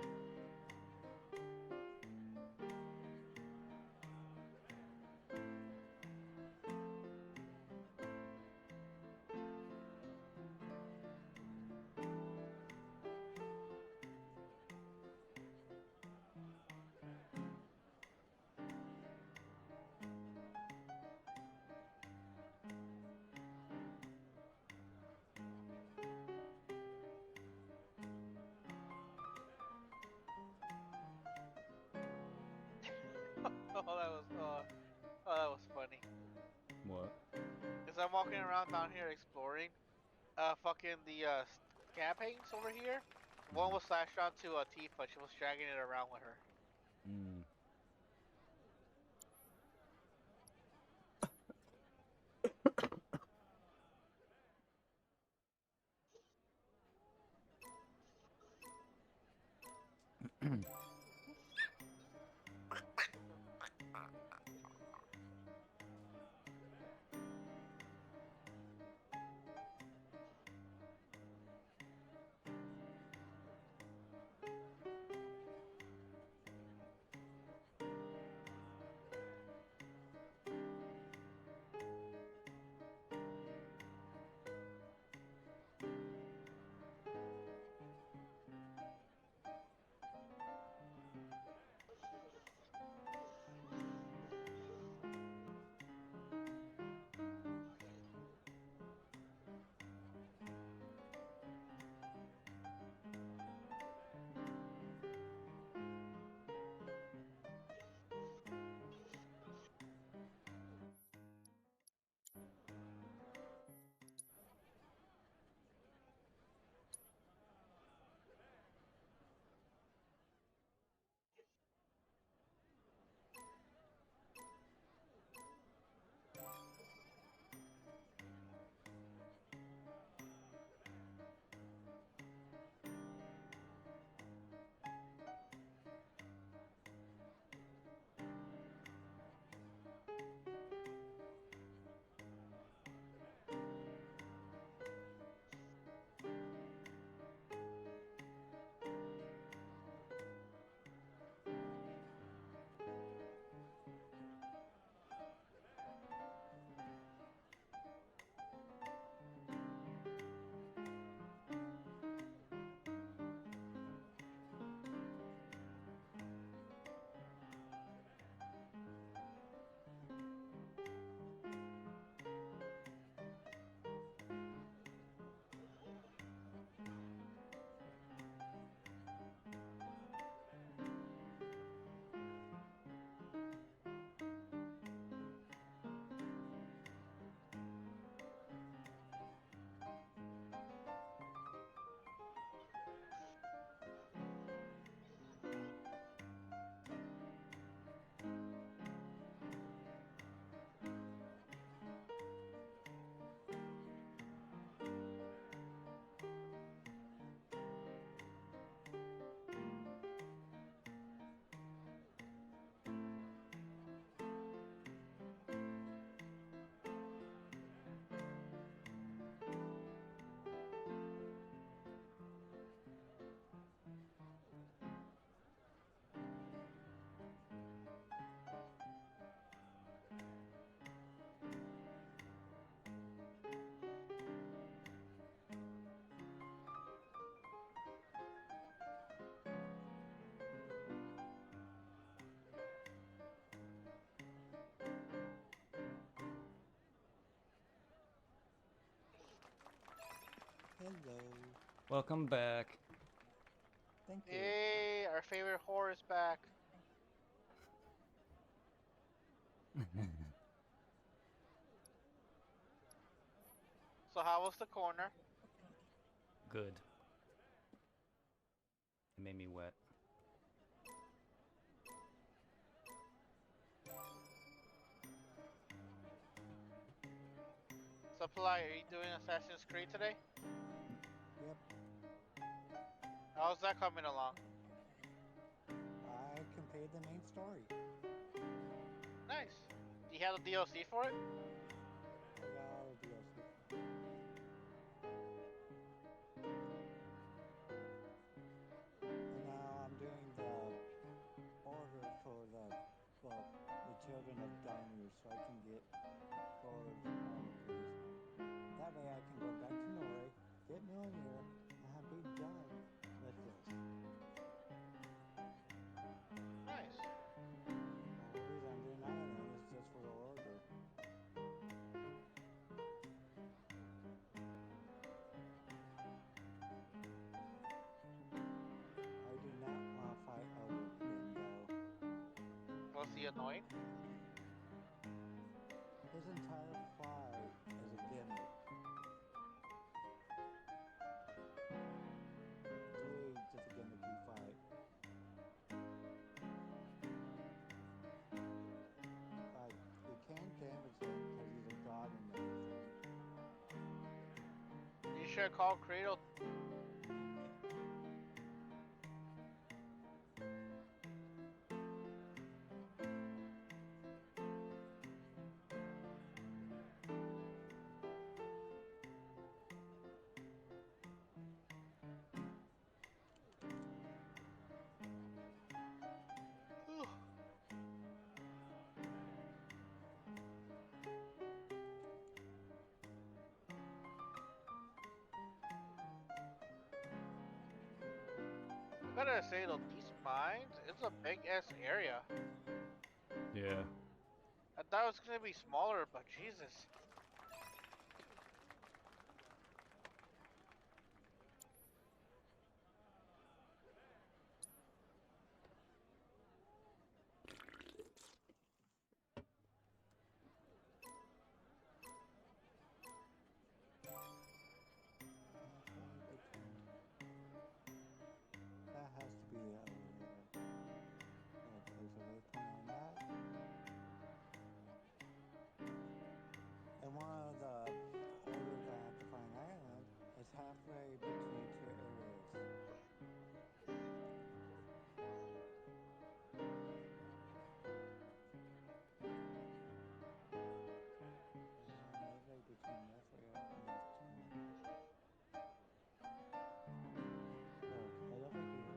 That was funny. What? Cause I'm walking around down here exploring, fucking the campaigns over here. One was slashed onto Tifa. She was dragging it around with her. Mm. Hello. Welcome back. Thank you. Yay, our favorite whore is back. So how was the corner? Good. It made me wet. Supply, are you doing Assassin's Creed today? Yep. How's that coming along? I completed the main story. Nice. Do you have the DLC for it? I got all the DLC. And now I'm doing the order for the children of Daimler so I can get Thor's armor piece. That way I can go back to Norway, get Mjolnir, and be done with this. Nice. The reason I'm doing Ireland is just for the order. I do not want to fight Odin again, though. Was he annoying? His entire fight is a gimmick. Really just a gimmicky fight. Like, you can't damage him because he's a god and everything. You should call Kratos. Gotta say though, these mines, it's a big ass area. Yeah. I thought it was gonna be smaller, but Jesus. That has to be over there. Place a waypoint on that. And one of the orders I have to find Ireland is halfway between two areas. Midway between this area and this one. So, head over here.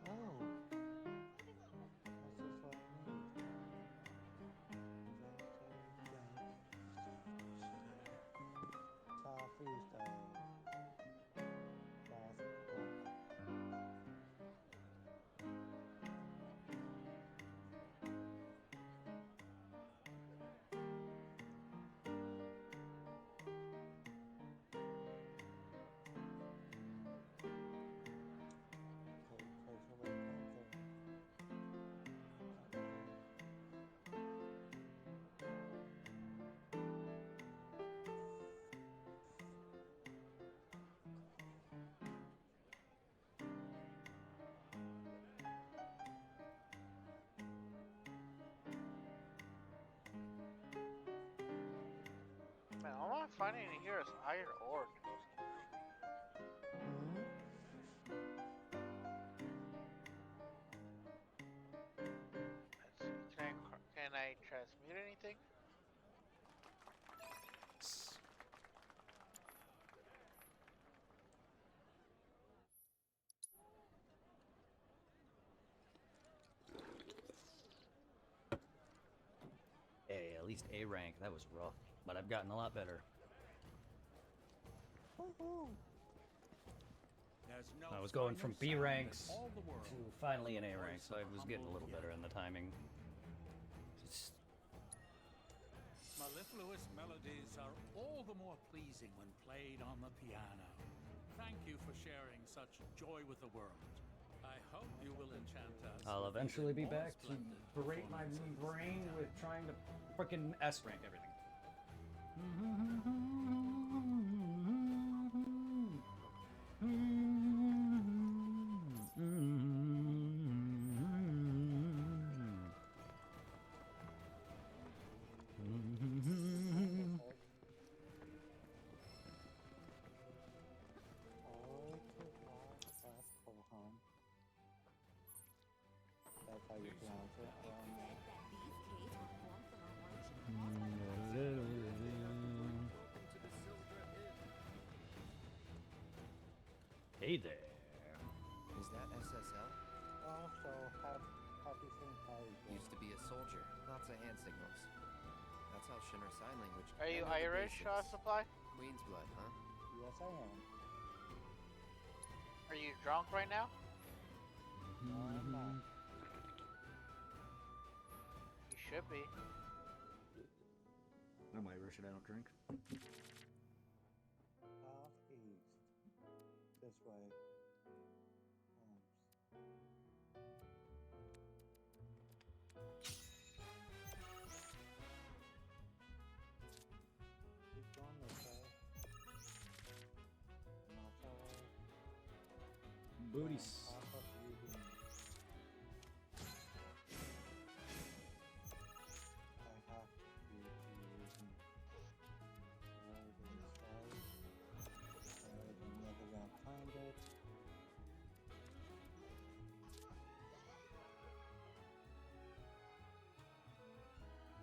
Oh, that's just what I need. Toffee stove. Classical. Okay, place a waypoint there. Man, all I'm finding in here is iron ore. Hmm? Let's see, can I transmute anything? Hey. at least A rank. That was rough, but I've gotten a lot better. I was going from B ranks to finally an A rank, so I was getting a little better in the timing. Just Mellifluous melodies are all the more pleasing when played on the piano. Thank you for sharing such joy with the world. I hope you will enchant us. I'll with eventually be even more back to splendid berate my performances. brain with trying to frickin' S rank everything. That's how you pronounce it. It said that these caves were formed from our origin. Welcome to the Silver Inn. Hey there. Is that SSL? Also, happy St. Patty's Day. Used to be a soldier. Lots of hand signals. That's how Shinra Sign Language. Are you I know the Irish, basics. Supply? Queen's blood, huh? Yes, I am. Are you drunk right now? No, I'm not. You should be. I'm Irish and I don't drink. Southeast. This way. Keep going this way. Not that way. Booties. Off of Union. I have to be using right inside. I'm never gonna find it.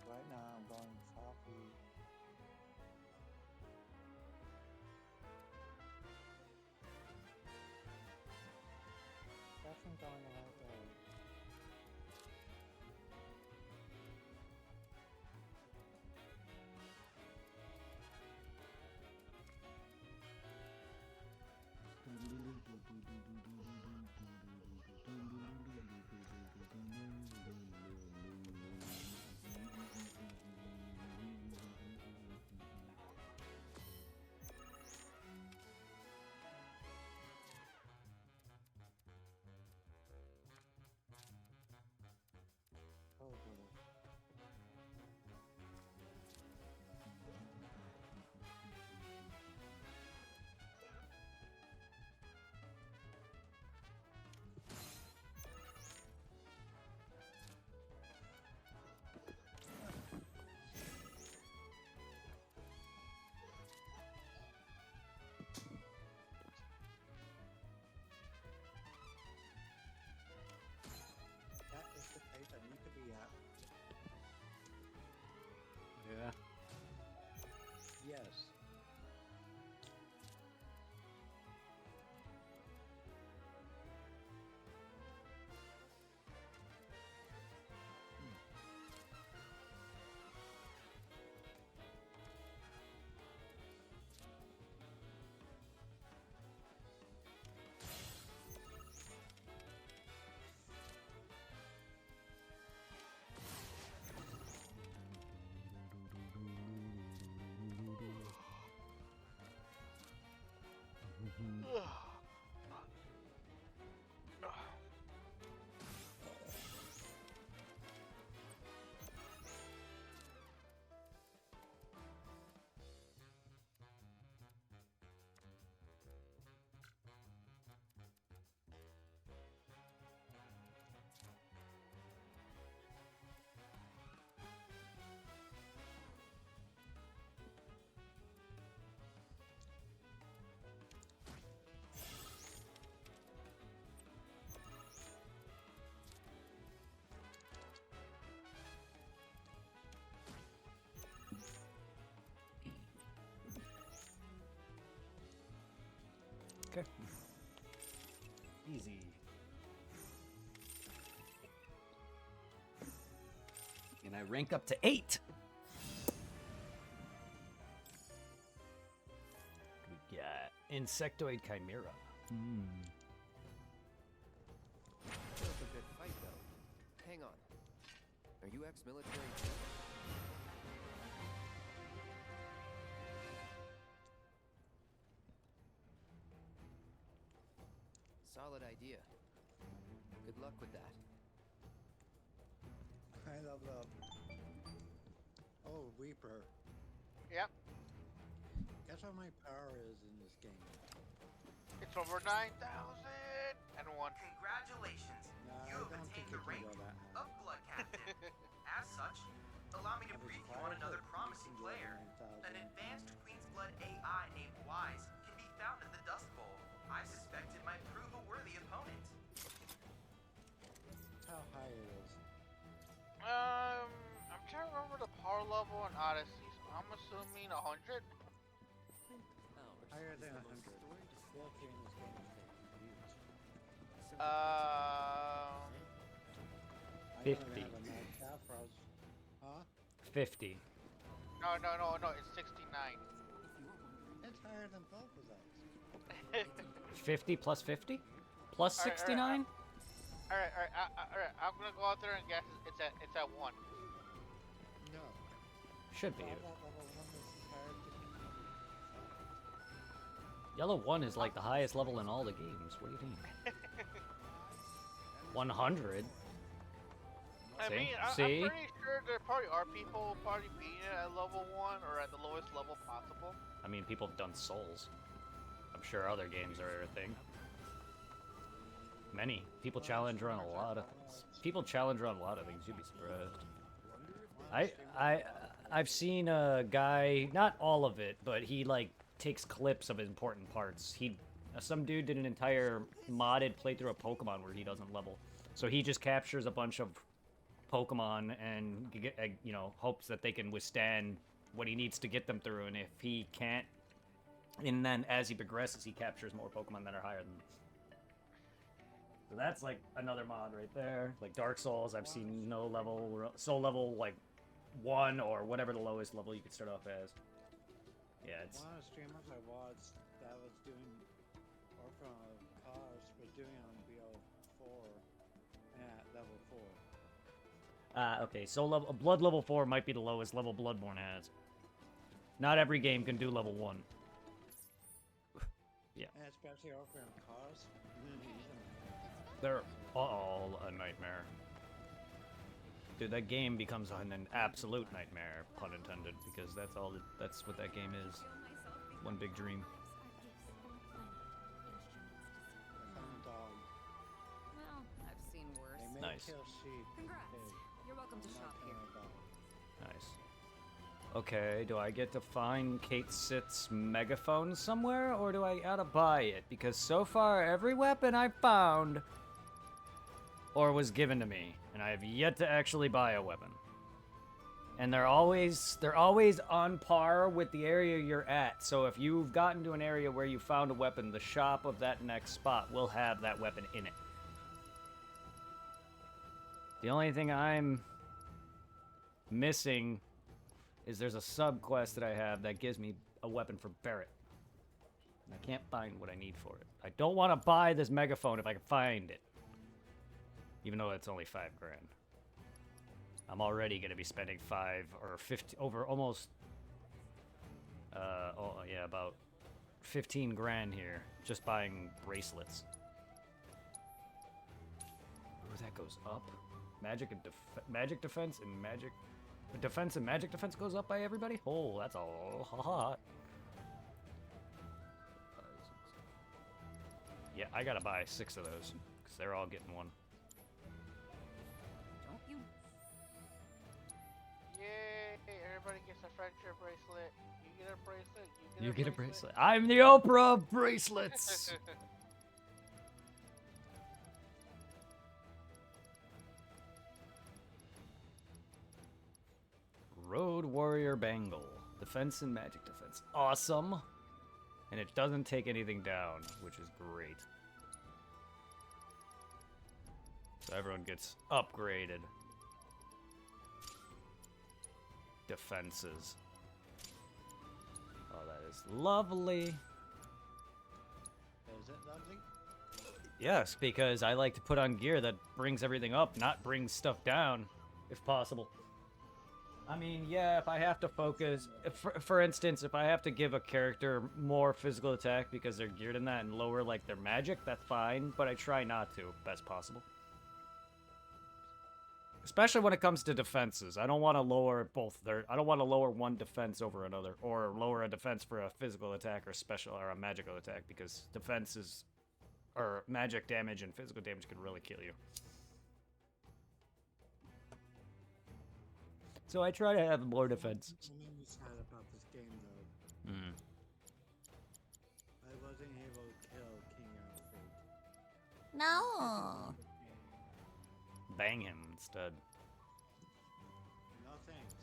Right now I'm going southeast. Definitely going the right way. Oh boy. That is the place I need to be at. Yeah. Yes. Okay. Easy. And I rank up to 8. Insectoid Chimera. Put up a good fight, though. Hang on. Are you ex-military too? Solid idea. Good luck with that. I love that. Oh, Reaper. Yep. Guess what my power is in this game? It's over 9,001. Congratulations! No, You I have don't think attained the it can rank go that high. of Blood Captain. As such, allow me to brief you on another promising player. An advanced Queen's Blood AI named Wise can be found in the Dust Bowl. I suspect it might prove a worthy opponent. How high it is. I'm trying to remember the power level on Odyssey. So I'm assuming 100. Higher than 100. Filtering in this game is huge. Um, I 50. don't have a max Afros. Huh? 50. no, it's 69. It's higher than both of those. 50 plus 50? Plus Alright, 69? Alright, I'm gonna go out there and guess it's at 1. No. Should be. That level 1 is higher than Yellow 1 is like the highest level in all the games. What do you think? 100? I See? mean, See? I'm pretty sure there probably are people probably beating it at level 1 or at the lowest level possible. I mean, people have done Souls. I'm sure other games are a thing. Many. People challenge around a lot of things. People challenge around a lot of things. You'd be surprised. I've seen a guy, not all of it, but he like takes clips of important parts. Some dude did an entire modded playthrough of Pokemon where he doesn't level. So he just captures a bunch of Pokemon and hopes that they can withstand what he needs to get them through, and if he can't, and then as he progresses he captures more Pokemon that are higher than. So that's like another mod right there. Like Dark Souls, I've seen soul level like 1 or whatever the lowest level you could start off as. Yeah, it's one of the streamers I watched that was doing, or from Cars, was doing it on BO4 at level 4. okay, so Blood level 4 might be the lowest level Bloodborne has. Not every game can do level 1. Yeah. And especially over in Cars. They're all a nightmare. Dude, that game becomes an absolute nightmare, pun intended, because that's what that game is. One big dream. Well, I've seen worse. They may Nice. kill sheep. Congrats. Pig, You're welcome to not shop kill here. a dog. Nice. Okay, do I get to find Kate Sith's megaphone somewhere, or do I gotta buy it? Because so far, every weapon I found or was given to me, and I have yet to actually buy a weapon. And they're always on par with the area you're at. So if you've gotten to an area where you found a weapon, the shop of that next spot will have that weapon in it. The only thing I'm missing is there's a sub-quest that I have that gives me a weapon for Barrett. And I can't find what I need for it. I don't want to buy this megaphone if I can find it. Even though it's only $5 grand. I'm already going to be spending 5 or 50 over almost about 15 grand here just buying bracelets. Ooh, that goes up. Magic defense and magic defense goes up by everybody. Oh, that's all hot. Yeah, I got to buy 6 of those cuz they're all getting one. Don't you? Yay! Everybody gets a friendship bracelet. You get a bracelet. You get a bracelet. I'm the Oprah of bracelets. Road Warrior Bangle. Defense and magic defense. Awesome. And it doesn't take anything down, which is great. So everyone gets upgraded. Defenses. Oh, that is lovely. is it, Dudley? Yes, because I like to put on gear that brings everything up, not brings stuff down, if possible. I mean, yeah, if I have to focus... For instance, if I have to give a character more physical attack because they're geared in that and lower, like, their magic, that's fine, but I try not to, best possible. Especially when it comes to defenses. I don't want to lower both their... I don't want to lower one defense over another, or lower a defense for a physical attack or special or a magical attack, because defenses or magic damage and physical damage can really kill you. So I try to have more defenses. What made me sad about this game, though, Mm. I wasn't able to kill King Alfred. No. Bang him instead. No thanks.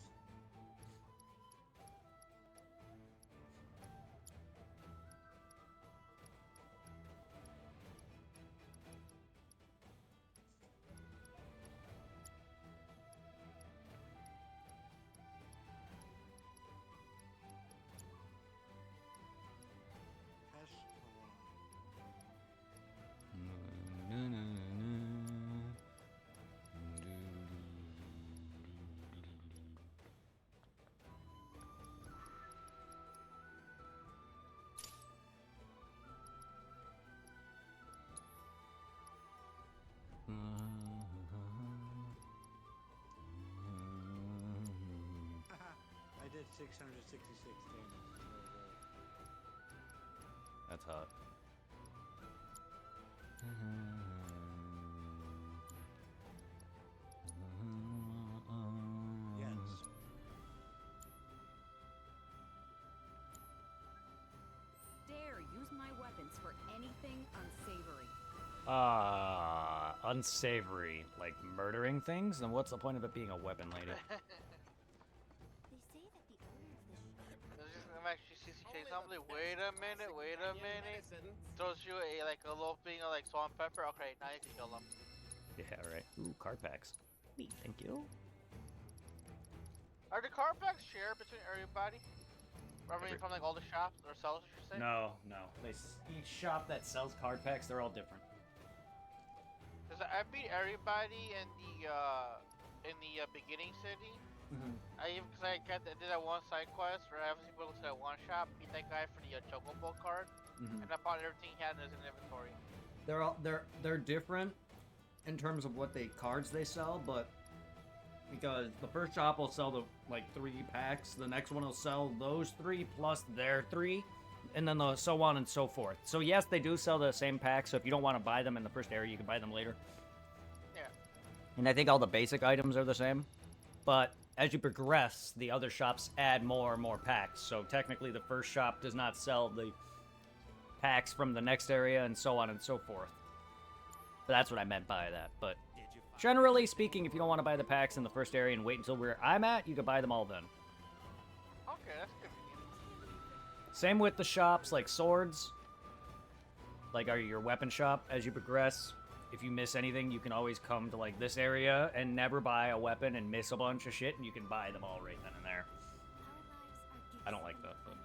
I did 666 damage. That's hot. Yes. Dare use my weapons for anything unsavory. Unsavory, like murdering things? Then what's the point of it being a weapon, lady? They say that the owner of this I'm actually CCK something. Wait a minute. Throws you a little thing of like salt and pepper. Okay, now you can kill them. Yeah, right. Ooh, card packs. Neat, thank you. Are the card packs shared between everybody? I mean, from like all the shops or sellers, I should say? No. Each shop that sells card packs, they're all different. Cause I beat everybody in the beginning city. I did that one side quest where I was able to go to that one shop, beat that guy for the Chocobo card, and I bought everything he had in his inventory. They're different in terms of what cards they sell, but because the first shop will sell the 3 packs, the next one will sell those 3 plus their 3, and then so on and so forth. So yes, they do sell the same packs, so if you don't want to buy them in the first area, you can buy them later. Yeah. And I think all the basic items are the same, but as you progress, the other shops add more and more packs. So technically the first shop does not sell the packs from the next area and so on and so forth. But that's what I meant by that. But generally speaking, if you don't want to buy the packs in the first area and wait until where I'm at, you can buy them all then. Okay, that's convenient. Same with the shops like swords. Like your weapon shop, as you progress, if you miss anything, you can always come to this area and never buy a weapon and miss a bunch of shit, and you can buy them all right then and there. I don't like that, but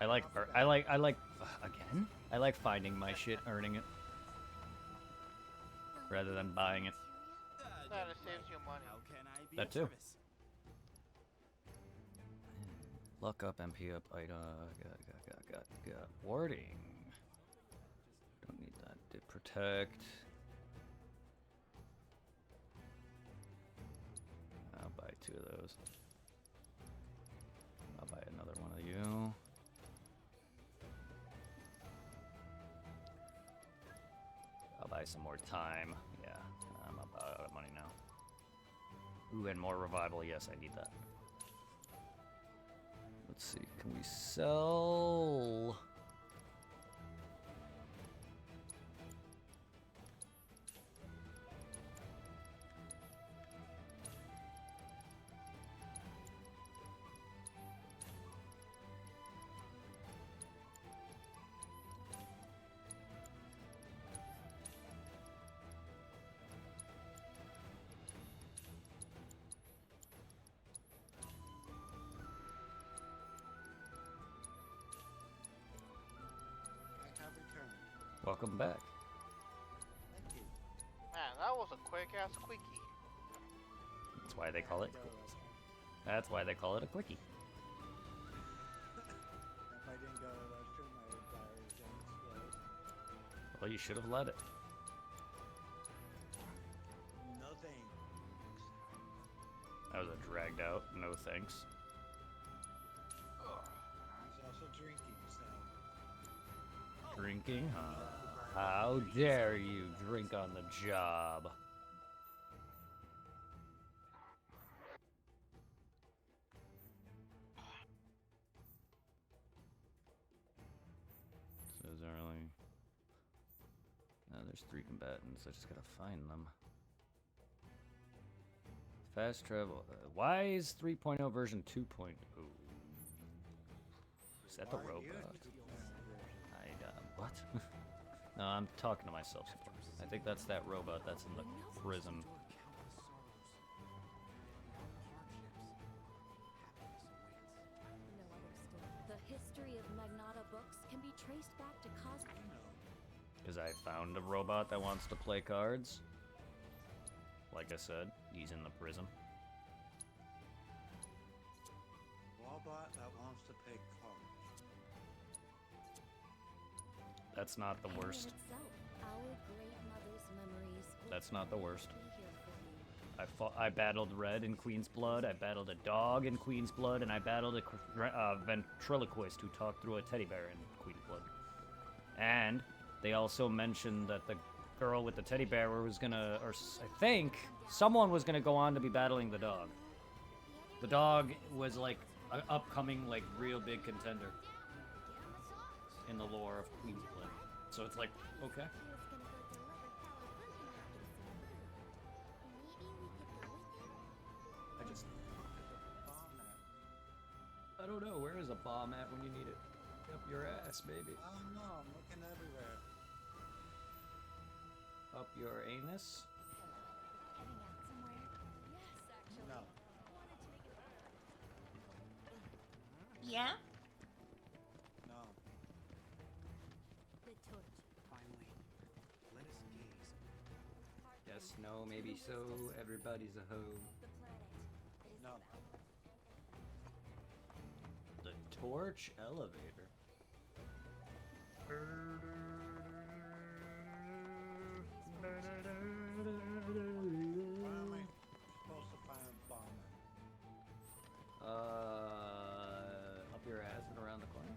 I like finding my shit, earning it, rather than buying it. That saves you money. How can I be That of too. service? Luck up, MP up, item, got warding. Don't need that. Did protect. I'll buy 2 of those. I'll buy another one of you. I'll buy some more time. Yeah, I'm about out of money now. Ooh, and more revival. Yes, I need that. Let's see, can we sell? Welcome back. Thank you. Man, that was a quick ass quickie. That's why they call it. Go, That's why they call it a quickie. if I didn't go to the restroom, I would die or explode. Well, you should have let it. No thanks. That was a dragged out. No thanks. He's also drinking, so. Drinking, huh? How dare you drink on the job? So is there only... No, there's 3 combatants. I just gotta find them. Fast travel. Why is 3.0 version 2.0? Is that the Why are you robot? doing What? No, I'm talking to myself. I think that's that robot that's in the prison. No other story. The history of Magnata books can be traced back to cosmic. Because I found a robot that wants to play cards. Like I said, he's in the prison. Robot that wants to play cards. That's not the worst. That's not the worst. I battled Red in Queen's Blood, I battled a dog in Queen's Blood, and I battled a ventriloquist who talked through a teddy bear in Queen's Blood. And they also mentioned that the girl with the teddy bear was gonna, or I think, someone was gonna go on to be battling the dog. The dog was like an upcoming, like, real big contender in the lore of Queen's Blood. So it's like, okay. I don't know, where is a bomb at when you need it? Up your ass, baby. I don't know, I'm looking everywhere. Up your anus? No. Yeah? No. Finally, let us gaze. Yes, no, maybe so. Everybody's a hoe. No. The torch elevator. Where am I supposed to find a bomb at? Up your ass and around the corner.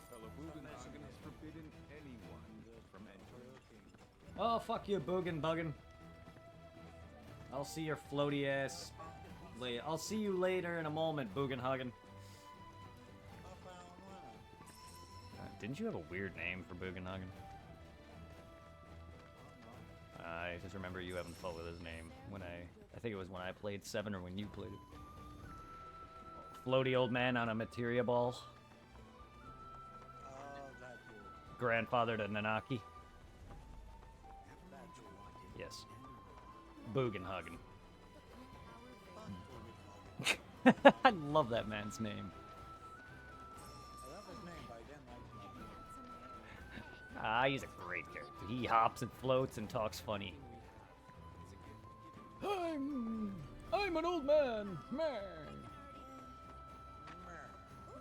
Fellow Bugenhagen has forbidden anyone from entering. Oh, fuck you, Boogan Buggin. I'll see your floaty ass later. I'll see you later in a moment, Bugenhagen. Didn't you have a weird name for Bugenhagen? I just remember you having fun with his name when I think it was when I played 7 or when you played it. Floaty old man on a materia ball. Oh, that dude. Grandfather to Nanaki. That dude. Yes. Bugenhagen. I love that man's name. I love his name, but I didn't like him. Ah, he's a great character. He hops and floats and talks funny. I'm an old man.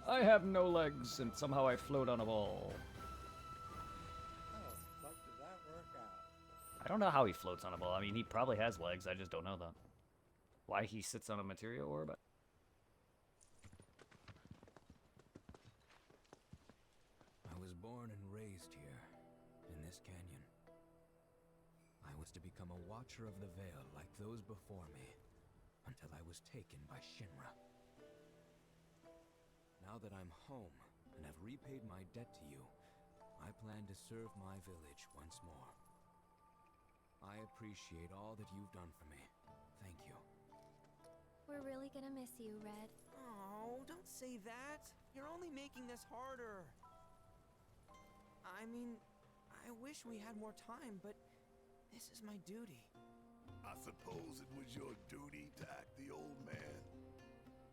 I have no legs and somehow I float on a ball. How the fuck did that work out? I don't know how he floats on a ball. I mean, he probably has legs. I just don't know that. Why he sits on a materia orb? I was born and raised here, in this canyon. I was to become a watcher of the veil like those before me, until I was taken by Shinra. Now that I'm home and have repaid my debt to you, I plan to serve my village once more. I appreciate all that you've done for me. Thank you. We're really gonna miss you, Red. Oh, don't say that. You're only making this harder. I mean, I wish we had more time, but this is my duty. I suppose it was your duty to act the old man.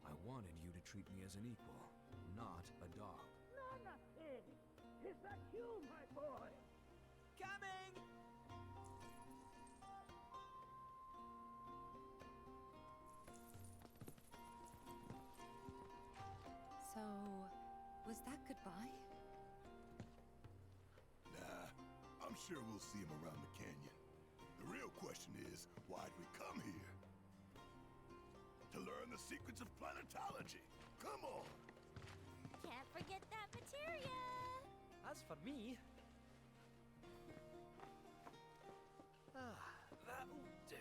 I wanted you to treat me as an equal, not a dog. Is that you, my boy? Coming! So, was that goodbye? Nah, I'm sure we'll see him around the canyon. The real question is, why'd we come here? To learn the secrets of planetology. Come on! Can't forget that materia. As for me... that'll do.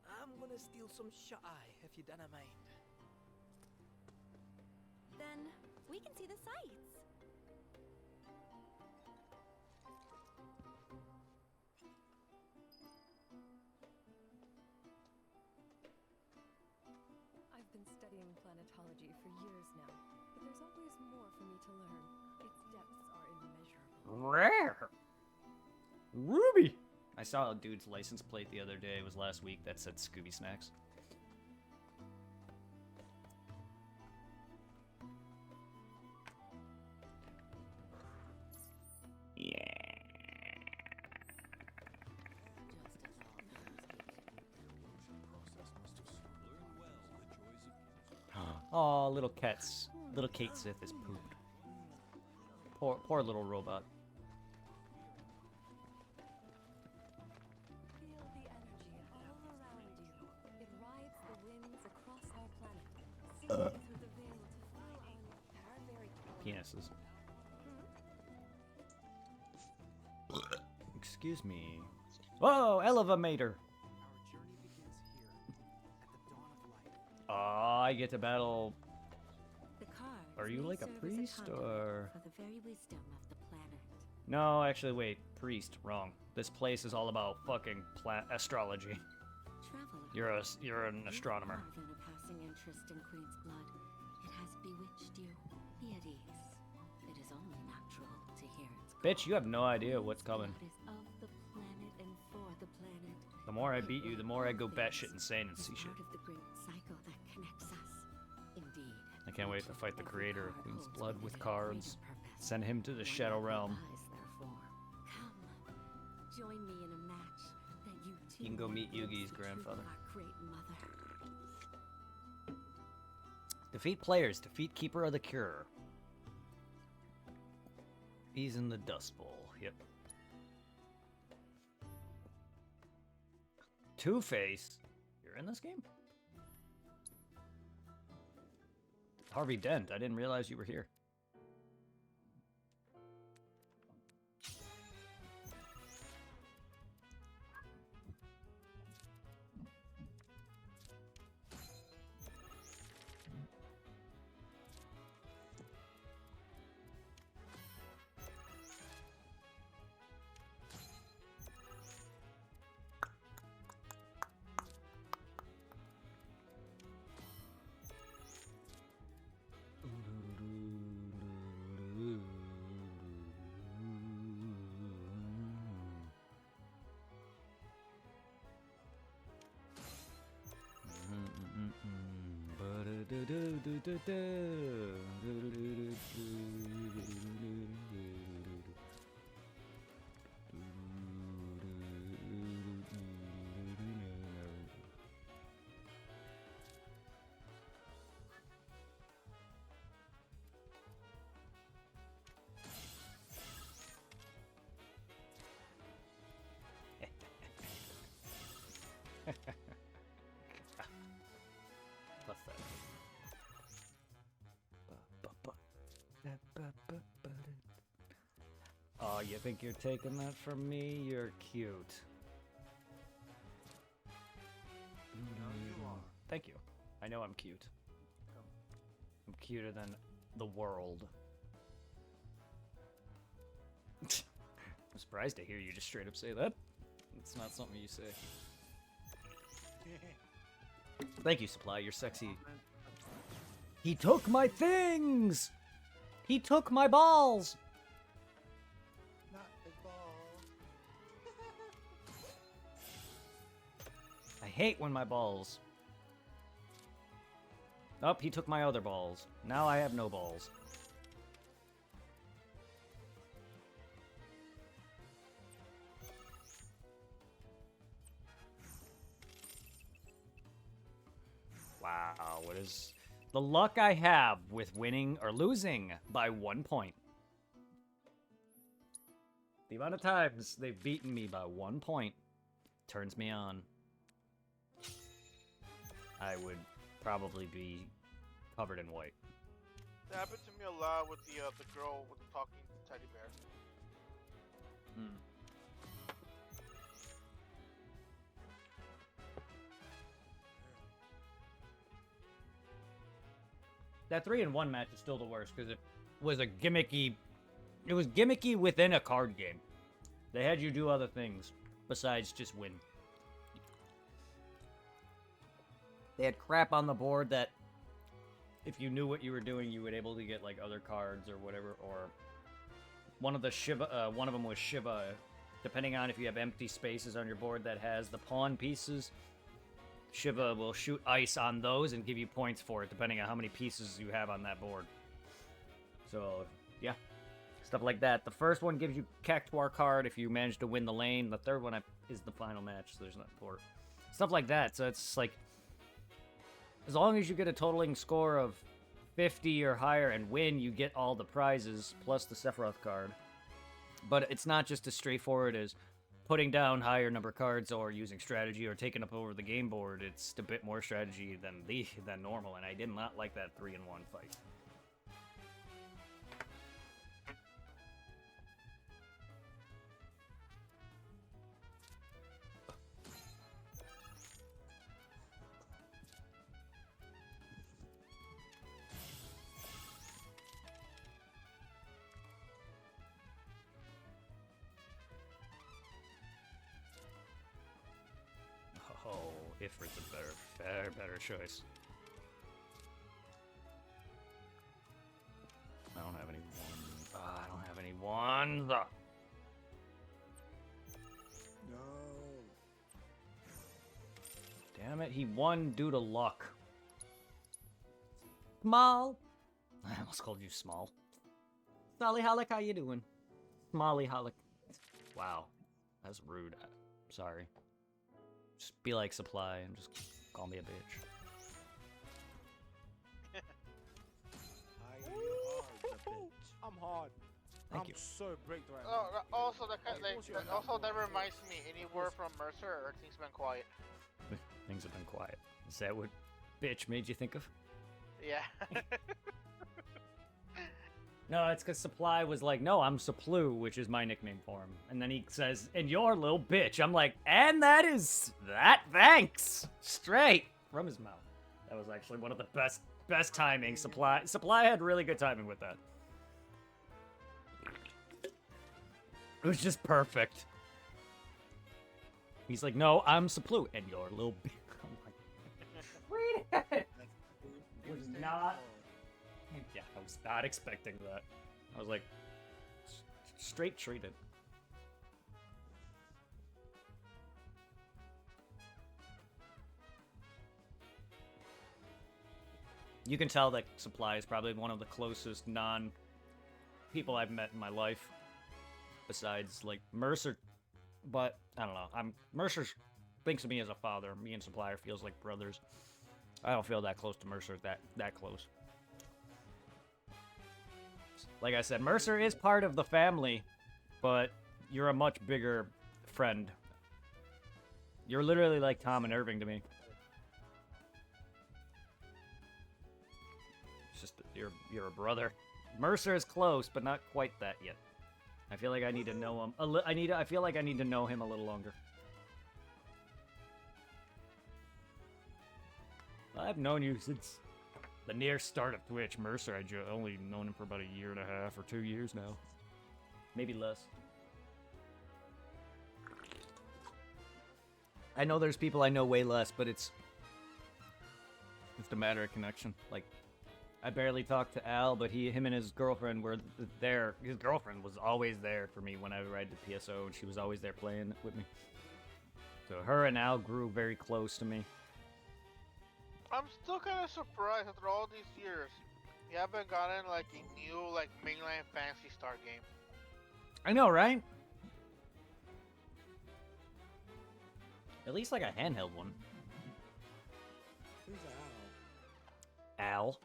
I'm gonna steal some shut-eye, if you dinna mind. Then we can see the sights. I've been studying planetology for years now, but there's always more for me to learn. Its depths are immeasurable. Rare. Ruby. I saw a dude's license plate the other day. It was last week that said Scooby Snacks. Oh, little Kate Sith is pooped. Poor little robot. Feel the energy all around you. It rides the winds across our planet, singing through the veil to flow on our very core. Penises. Excuse me. Whoa, elevator. Oh, I get to battle. The cards Are you may like a serve as priest conduit or? for the very wisdom of the planet. No, actually, wait. Priest, wrong. This place is all about fucking astrology. Traveler, You're an astronomer. More than a passing interest in Queen's blood. It has bewitched you. Be at ease. It is only natural to hear its call. Bitch, you have no idea what's coming. Blood is of the planet and for the planet. The more I beat you, the more I go batshit insane and It's see shit. part of the great cycle that connects us. Indeed. I can't wait to fight the creator of Queen's holds Blood within with it a cards. greater purpose. Send him to the One Shadow that Realm. belies therefore. Come, join me in a match that you two You can go meet may glimpse Yugi's the truth grandfather. of our great mother. Defeat players. Defeat Keeper of the Cure. He's in the Dust Bowl. Yep. Two-Face. You're in this game? Harvey Dent. I didn't realize you were here. Plus that. Oh, you think you're taking that from me? You're cute. Thank you. I know I'm cute. I'm cuter than the world. I'm surprised to hear you just straight up say that. It's not something you say. Thank you, Supply. You're sexy. He took my things! He took my balls! Not the ball. I hate when my balls. Oh, he took my other balls. Now I have no balls. Wow, what is the luck I have with winning or losing by 1 point? The amount of times they've beaten me by 1 point turns me on. I would probably be covered in white. That happened to me a lot with the girl with the talking teddy bear. Hmm. That 3-in-1 match is still the worst because it was a gimmicky. It was gimmicky within a card game. They had you do other things besides just win. They had crap on the board that, if you knew what you were doing, you would able to get like other cards or whatever. Or one of the Shiva, one of them was Shiva. Depending on if you have empty spaces on your board that has the pawn pieces, Shiva will shoot ice on those and give you points for it, depending on how many pieces you have on that board. So, yeah. Stuff like that. The first one gives you Cactuar card if you manage to win the lane. The third one is the final match, so there's not port. Stuff like that. So it's like, as long as you get a totaling score of 50 or higher and win, you get all the prizes, plus the Sephiroth card. But it's not just as straightforward as putting down higher number cards or using strategy or taking up over the game board. It's a bit more strategy than normal, and I did not like that 3-in-1 fight. Oh, Ifrit's a better choice. I don't have any ones. I don't have any ones. No. Damn it, he won due to luck. Small. I almost called you Small. Sally Halleck, how you doing? Smalley Halleck. Wow, that's rude. Sorry. Just be like Supply and just call me a bitch. I'm hard. Thank I'm you. so bricked right Oh, now. also that reminds me. Any word from Mercer, or things been quiet? Things have been quiet. Is that what bitch made you think of? Yeah. No, it's because Supply was like, no, I'm Saplu, which is my nickname for him. And then he says, and you're a little bitch. I'm like, and that, thanks. Straight from his mouth. That was actually one of the best timing. Supply had really good timing with that. It was just perfect. He's like, no, I'm Saplu, and you're a little bitch. I'm like, read it. Was not. Yeah, I was not expecting that. I was like, straight treated. You can tell that Supply is probably one of the closest non-people I've met in my life. Besides, like, Mercer. But, I don't know. Mercer thinks of me as a father. Me and Supplier feels like brothers. I don't feel that close to Mercer, that close. Like I said, Mercer is part of the family, but you're a much bigger friend. You're literally like Tom and Irving to me. It's just that you're a brother. Mercer is close, but not quite that yet. I feel like I need to know him. I feel like I need to know him a little longer. I've known you since the near start of Twitch. Mercer, I've only known him for about 1.5 years or 2 years now. Maybe less. I know there's people I know way less, but it's just a matter of connection. Like, I barely talked to Al, but him and his girlfriend were there. His girlfriend was always there for me when I would ride the PSO, and she was always there playing with me. So her and Al grew very close to me. I'm still kind of surprised after all these years. You haven't gotten like a new like mainline Fantasy Star game. I know, right? At least like a handheld one. Who's Al? Al.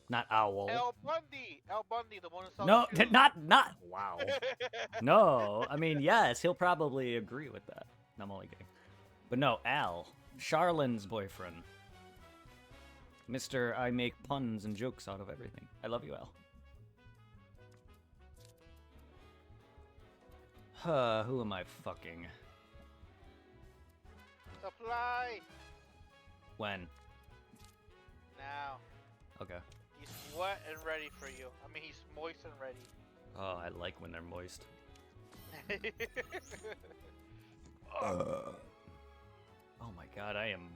Not owl. Al Bundy, the one who sells No, shoes. not. Wow. No, I mean, yes, he'll probably agree with that. I'm only kidding. But no, Al. Charlene's boyfriend. Mr. I make puns and jokes out of everything. I love you, Al. Who am I fucking? Supply. When? Now. Okay. He's wet and ready for you. I mean, he's moist and ready. Oh, I like when they're moist. Oh my god, I am...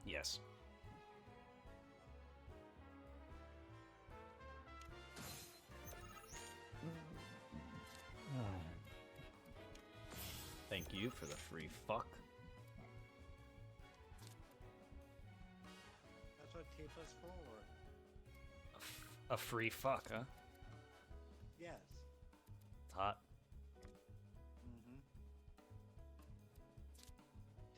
Yes. Thank you for the free fuck. That's what Tifa's for. A free fuck, huh? Yes. It's hot. Mm-hmm.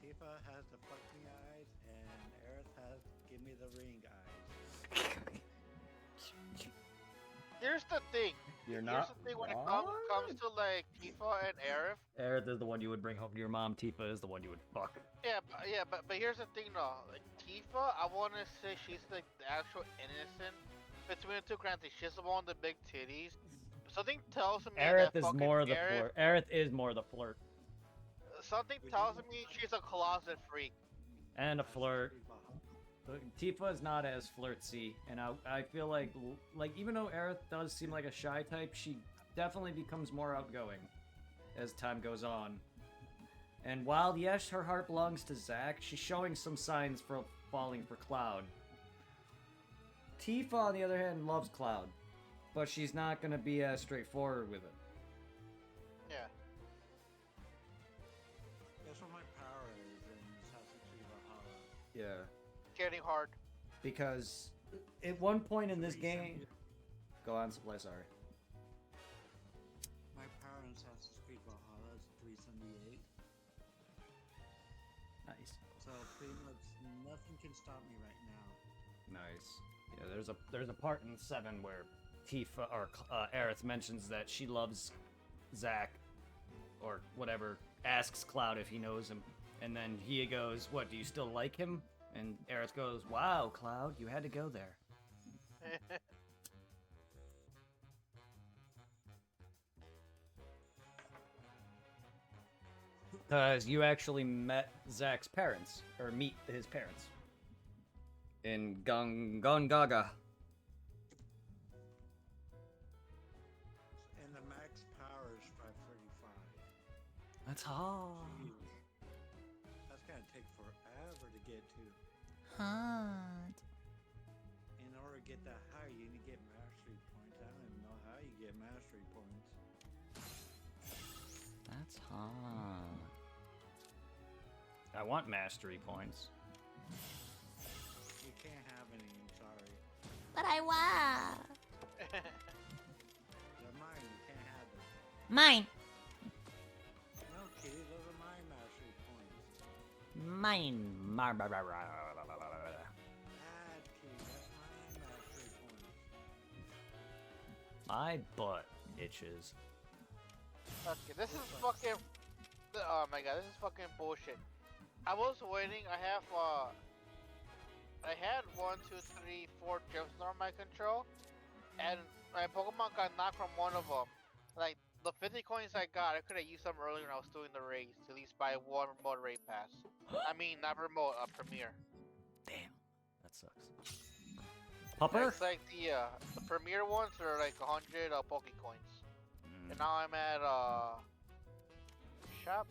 Tifa has the fuck me eyes, and Aerith has give me the ring eyes. Here's the thing. You're Here's the thing when it comes to like Tifa and Aerith. Aerith is the one you would bring home to your mom. Tifa is the one you would fuck. But here's the thing though. Like, Tifa, I want to say she's like the actual innocent between the two. Granted, she's the one with the big titties. Something tells me Aerith that is fucking more the Aerith, flirt. Aerith is more the flirt. Something tells me she's a closet freak. And a flirt. Tifa is not as flirtsy, and I feel like even though Aerith does seem like a shy type, she definitely becomes more outgoing as time goes on. And while yes, her heart belongs to Zack, she's showing some signs for falling for Cloud. Tifa, on the other hand, loves Cloud, but she's not gonna be as straightforward with it. Yeah. That's what my power is in Assassin's Creed Valhalla. Yeah. Getting hard. Because at one point in this game... Go on, Supply, sorry. My power in Assassin's Creed Valhalla is 378. Nice. So pretty much nothing can stop me right now. Nice. Yeah, there's a part in 7 where Tifa or Aerith mentions that she loves Zack or whatever, asks Cloud if he knows him, and then he goes, "What? Do you still like him?" And Aerith goes, "Wow, Cloud, you had to go there." Because you actually met Zack's parents, or meet his parents. In Gongaga. And the max power is 535. That's hard. Jeez. That's gonna take forever to get to. Hard. In order to get that high, you need to get mastery points. I don't even know how you get mastery points. That's hard. I want mastery points. You can't have any, I'm sorry. But I want. They're mine, you can't have them. Mine. No, kitty, those are my mastery points. Mine. Ah, kitty, that's my mastery points. My butt itches. Okay, this is fucking. Oh my god, this is fucking bullshit. I was waiting. I had 1, 2, 3, 4 gems on my control, and my Pokemon got knocked from one of them. Like the 50 coins I got, I could have used them earlier when I was doing the raids to at least buy one remote raid pass. I mean, not remote, Premier. Damn, that sucks. Pupper? It's like the Premier ones are like 100 Poke coins, and now I'm at shop.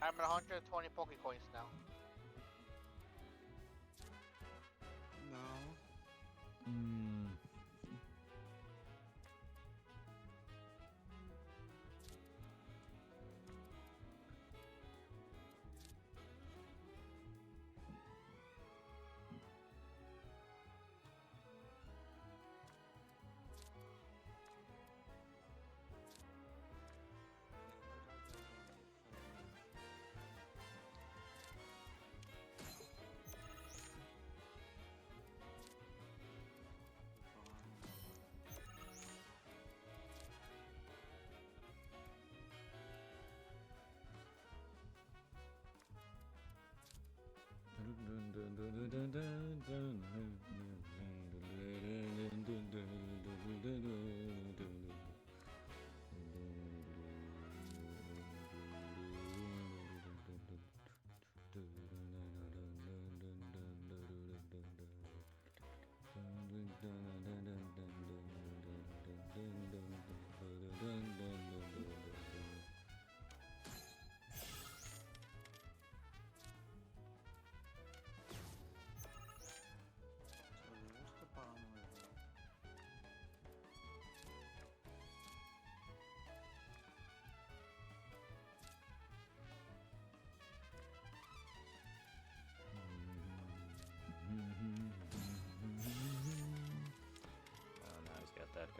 I'm at 120 Poke coins now. No.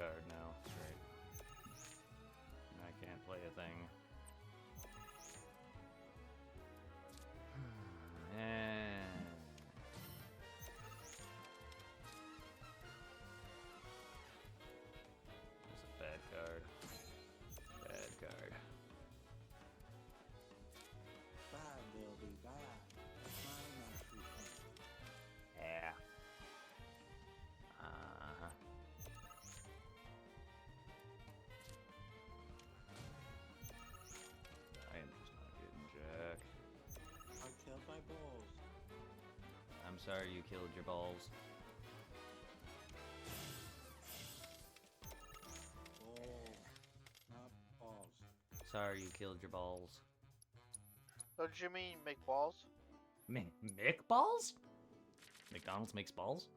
card now. Right. I can't play a thing. And that's a bad card. Bad card. Bad will be bad. My mastery point. Yeah. Uh-huh. I am just not getting jack. I killed my balls. I'm sorry you killed your balls. Balls. Not balls. Sorry you killed your balls. Don't you mean make balls? Mick balls? McDonald's makes balls?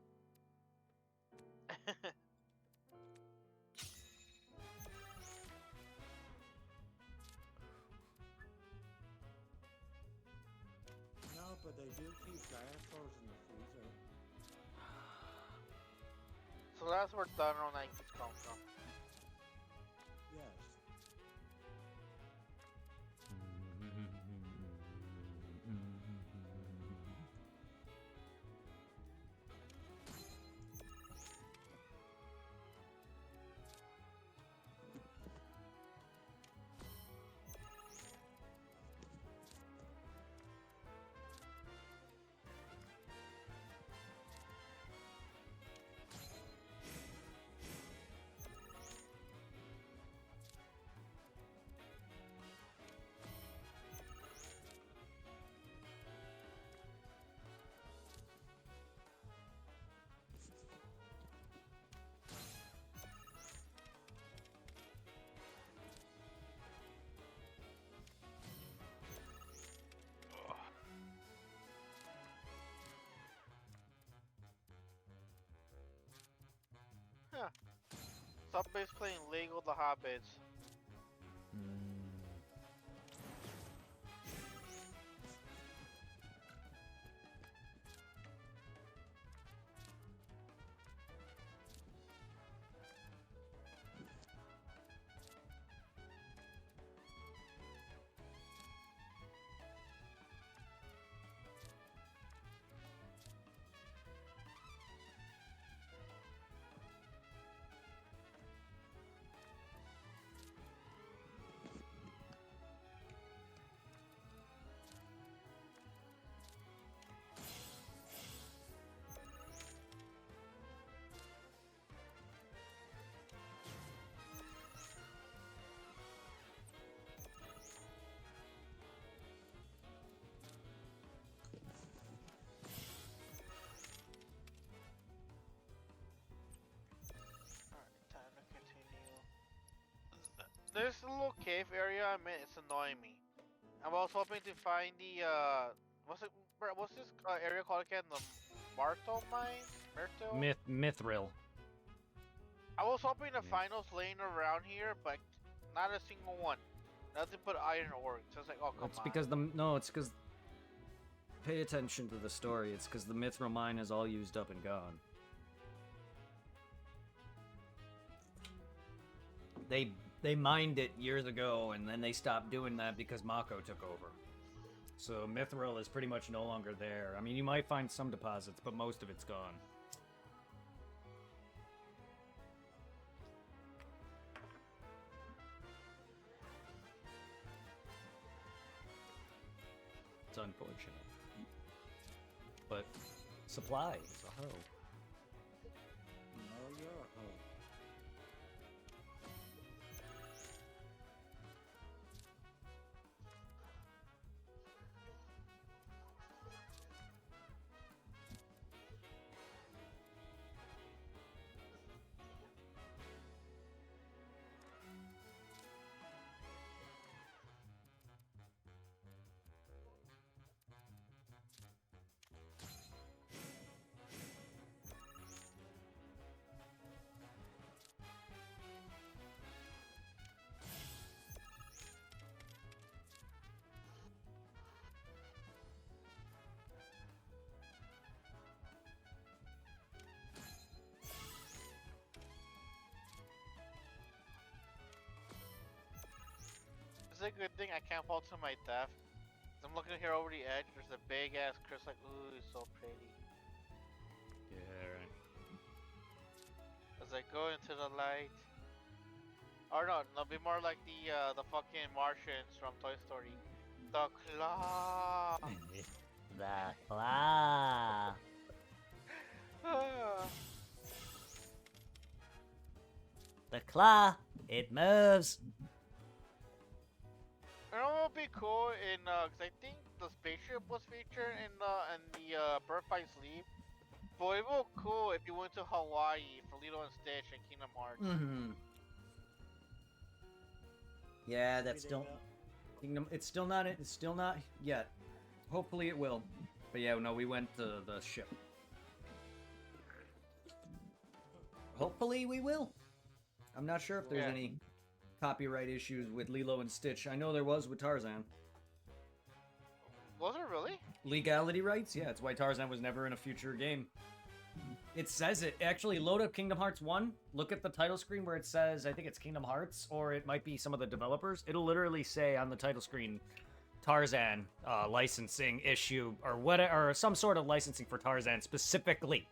No, but they do keep dinosaurs in the freezer. So that's where Thunder Nikes come from. Yes. Huh. Somebody's playing Lego the Hobbits. Time to continue. There's a little cave area I'm in. It's annoying me. I was hoping to find the what's this area called again? The Marto mine? Marto? Mithril. I was hoping to find those laying around here, but not a single one. Nothing but iron ore. So it's like, oh come It's on. because it's because. Pay attention to the story. It's because the Mithril mine is all used up and gone. They mined it years ago, and then they stopped doing that because Mako took over. So Mithril is pretty much no longer there. I mean, you might find some deposits, but most of it's gone. It's unfortunate. But supply is a hoe. No, you're a hoe. Another good thing, I can't fall to my death. I'm looking here over the edge. There's a big ass crystal. Like, ooh, it's so pretty. Yeah, right. As I go into the light. Or no, be more like the fucking Martians from Toy Story. The claw. The claw. The claw. It moves. You know what would be cool in cause I think the spaceship was featured in the Birth by Sleep. But it would be cool if you went to Hawaii for Lilo and Stitch and Kingdom Hearts. Mm-hmm. Yeah, that's still Kingdom. It's still not. It's still not yet. Hopefully it will. But yeah, no, we went to the ship. Hopefully we will. I'm not sure if there's any copyright issues with Lilo and Stitch. I know there was with Tarzan. Was there really? Legality rights? Yeah, it's why Tarzan was never in a future game. It says it. Actually, load up Kingdom Hearts 1. Look at the title screen where it says, I think it's Kingdom Hearts, or it might be some of the developers. It'll literally say on the title screen, Tarzan licensing issue, or whatever, or some sort of licensing for Tarzan specifically.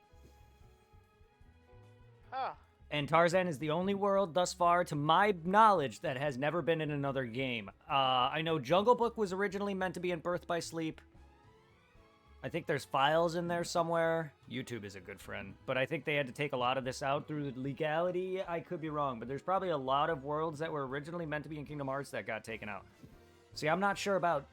Huh. And Tarzan is the only world thus far, to my knowledge, that has never been in another game. I know Jungle Book was originally meant to be in Birth by Sleep. I think there's files in there somewhere. YouTube is a good friend. But I think they had to take a lot of this out through the legality. I could be wrong, but there's probably a lot of worlds that were originally meant to be in Kingdom Hearts that got taken out. See, I'm not sure about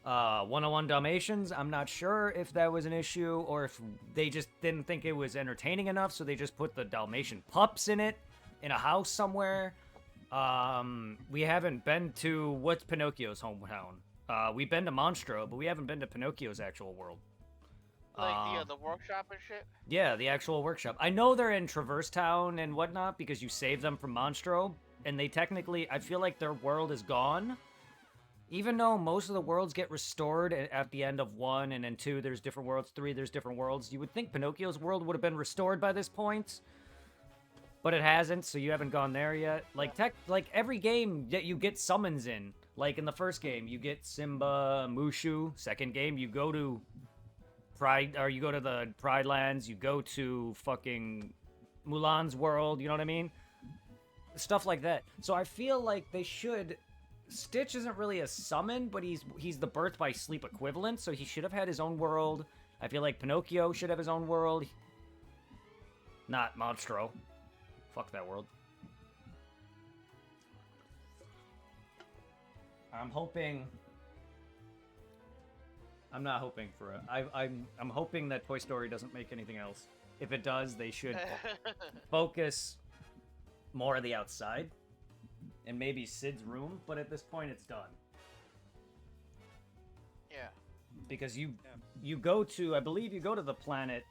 101 Dalmatians. I'm not sure if that was an issue or if they just didn't think it was entertaining enough, so they just put the Dalmatian pups in it in a house somewhere. We haven't been to what's Pinocchio's hometown. We've been to Monstro, but we haven't been to Pinocchio's actual world. Like the workshop and shit? Yeah, the actual workshop. I know they're in Traverse Town and whatnot because you save them from Monstro, and they technically, I feel like their world is gone. Even though most of the worlds get restored at the end of 1, and then 2 there's different worlds, 3 there's different worlds, you would think Pinocchio's world would have been restored by this point. But it hasn't, so you haven't gone there yet. Like every game that you get summons in. Like in the first game, you get Simba, Mushu. Second game, you go to you go to the Pride Lands, you go to fucking Mulan's world, you know what I mean? Stuff like that. So I feel like they should. Stitch isn't really a summon, but he's the Birth by Sleep equivalent, so he should have had his own world. I feel like Pinocchio should have his own world. Not Monstro. Fuck that world. I'm hoping. I'm not hoping for it. I'm hoping that Toy Story doesn't make anything else. If it does, they should focus more of the outside and maybe Sid's room. But at this point, it's done. Yeah. Because you go to, I believe you go to the planet,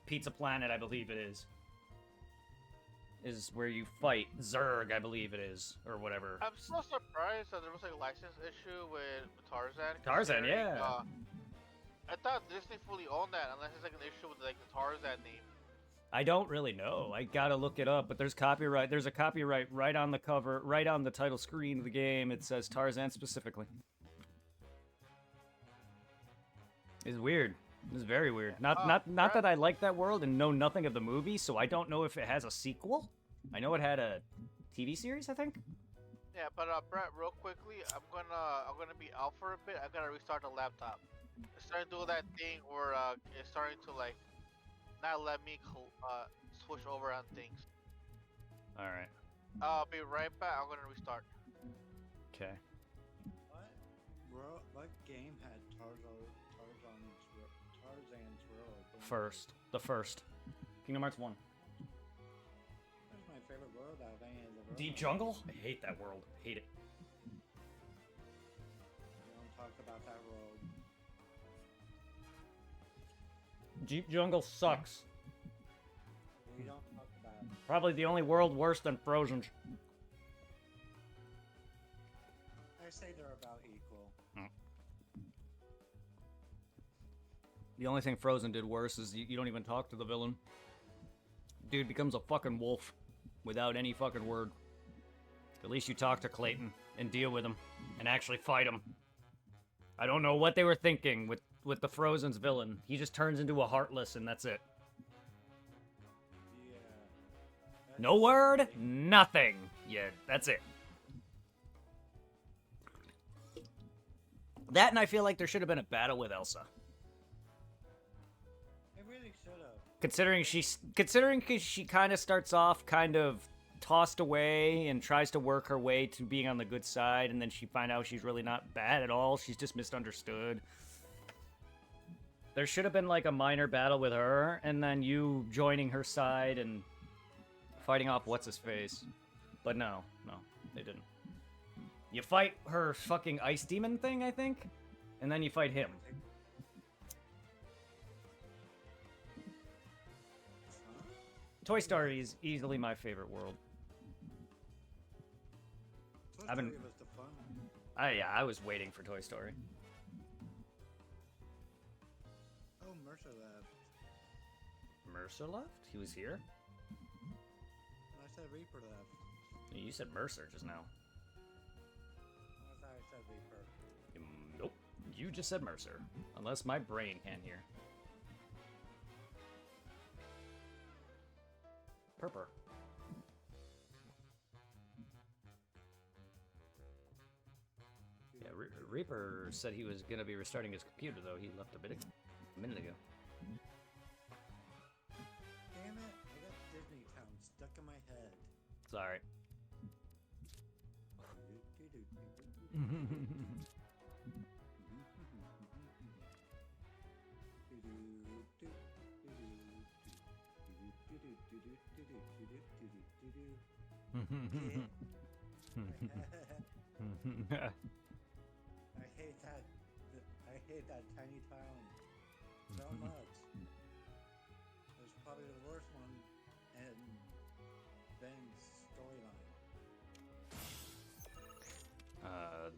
Pizza Planet, I believe it is where you fight Zurg, I believe it is, or whatever. I'm so surprised that there was like a license issue with Tarzan. Tarzan, yeah. I thought Disney fully owned that, unless it's like an issue with like the Tarzan name. I don't really know. I gotta look it up, but there's copyright. There's a copyright right on the cover, right on the title screen of the game. It says Tarzan specifically. It's weird. It's very weird. Not that I like that world and know nothing of the movie, so I don't know if it has a sequel. I know it had a TV series, I think. Yeah, but Brett, real quickly, I'm gonna be out for a bit. I gotta restart the laptop. It's starting to do that thing where it's starting to like not let me switch over on things. All right. I'll be right back. I'm gonna restart. Okay. What game had Tarzan's world? The first. Kingdom Hearts 1. That's my favorite world out of any of the worlds. Deep Jungle? I hate that world. Hate it. We don't talk about that world. Deep Jungle sucks. We don't talk about it. Probably the only world worse than Frozen. I say they're about equal. The only thing Frozen did worse is you don't even talk to the villain. Dude becomes a fucking wolf without any fucking word. At least you talk to Clayton. and deal with them and actually fight them. I don't know what they were thinking with the Frozen's villain. He just turns into a Heartless and that's it. Yeah. No word, nothing. Yeah, that's it. That, and I feel like there should have been a battle with Elsa. It really should have. Considering she kind of starts off kind of tossed away and tries to work her way to being on the good side, and then she find out she's really not bad at all. She's just misunderstood. There should have been like a minor battle with her, and then you joining her side and fighting off what's his face. But no, they didn't. You fight her fucking ice demon thing, I think, and then you fight him. Toy Story is easily my favorite world. Toy I've been- Story was the fun. I was waiting for Toy Story. Oh, Mercer left. Mercer left? He was here? I said Reaper left. You said Mercer just now. I thought I said Reaper. Nope. You just said Mercer. Unless my brain can't hear. Purper. Yeah, Reaper said he was gonna be restarting his computer, though. He left a minute ago. Damn it! I got Disney Town stuck in my head. It's alright. I hate that. I hate that tiny town so much. It was probably the worst one in Ben's storyline.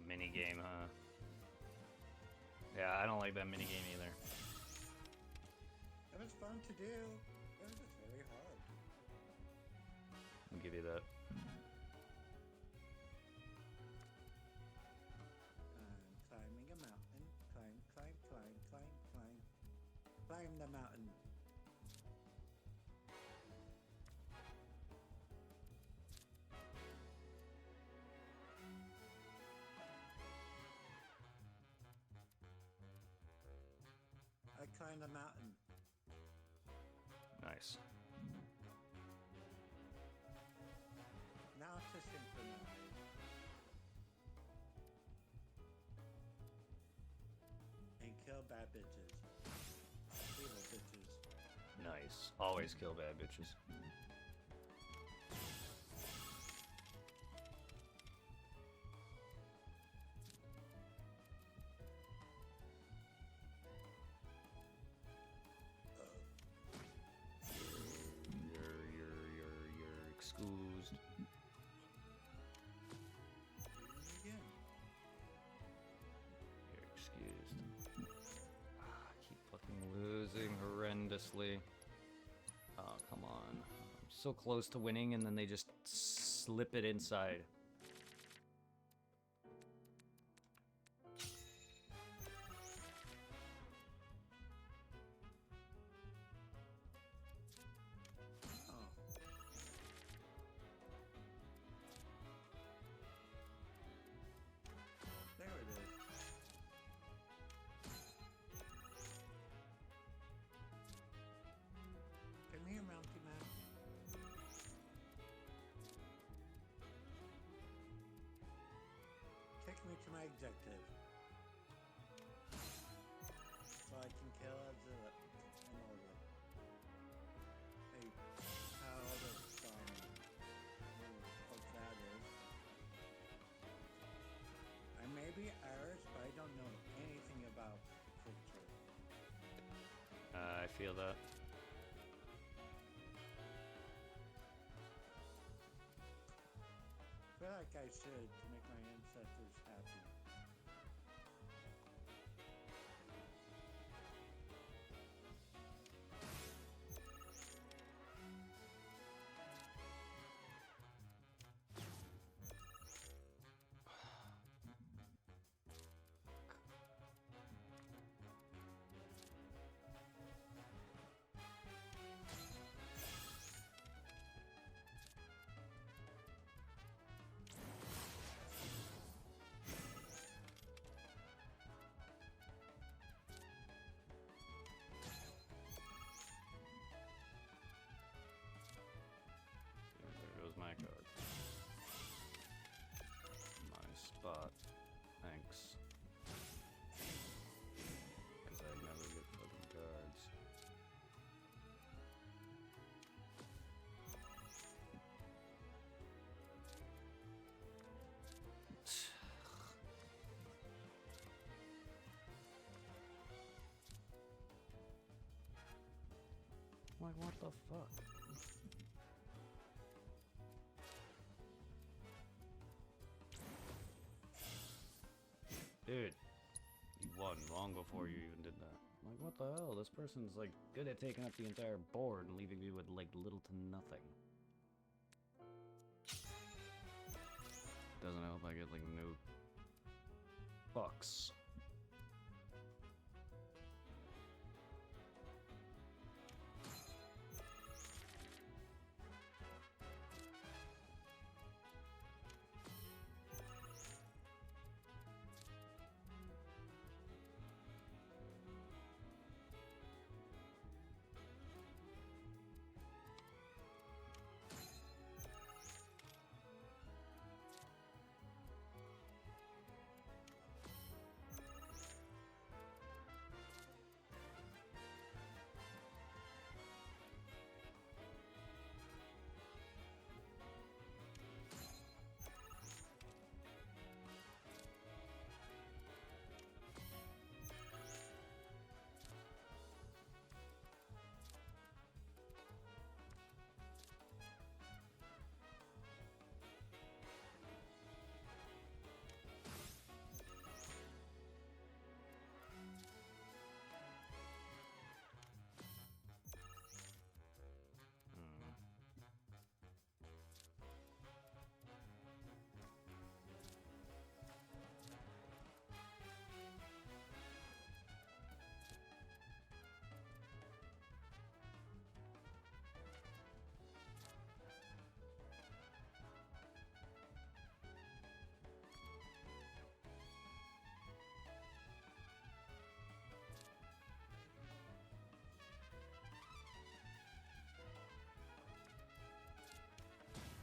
Mini game, huh? Yeah, I don't like that mini game either. It was fun to do. It was just very hard. I'll give you that. Climbing a mountain. Climb, climb, climb, climb, climb. Climb the mountain. I climbed the mountain. Nice. Now to synchronize. And kill bad bitches. Evil bitches. Nice. Always kill bad bitches. You're excused. Again. You're excused. I keep fucking losing horrendously. Oh, come on. I'm so close to winning, and then they just slip it inside. Oh. There it is. Come here, Mounty Man. Take me to my objective. So I can kill Godzilla in order. Hey, how does what that is? I may be Irish, but I don't know anything about culture. I feel that. I feel like I should to make my ancestors happy. Like, what the fuck? Dude, you won long before you even did that. Like, what the hell? This person's, like, good at taking up the entire board and leaving me with, like, little to nothing. Doesn't help I get, like, no fucks.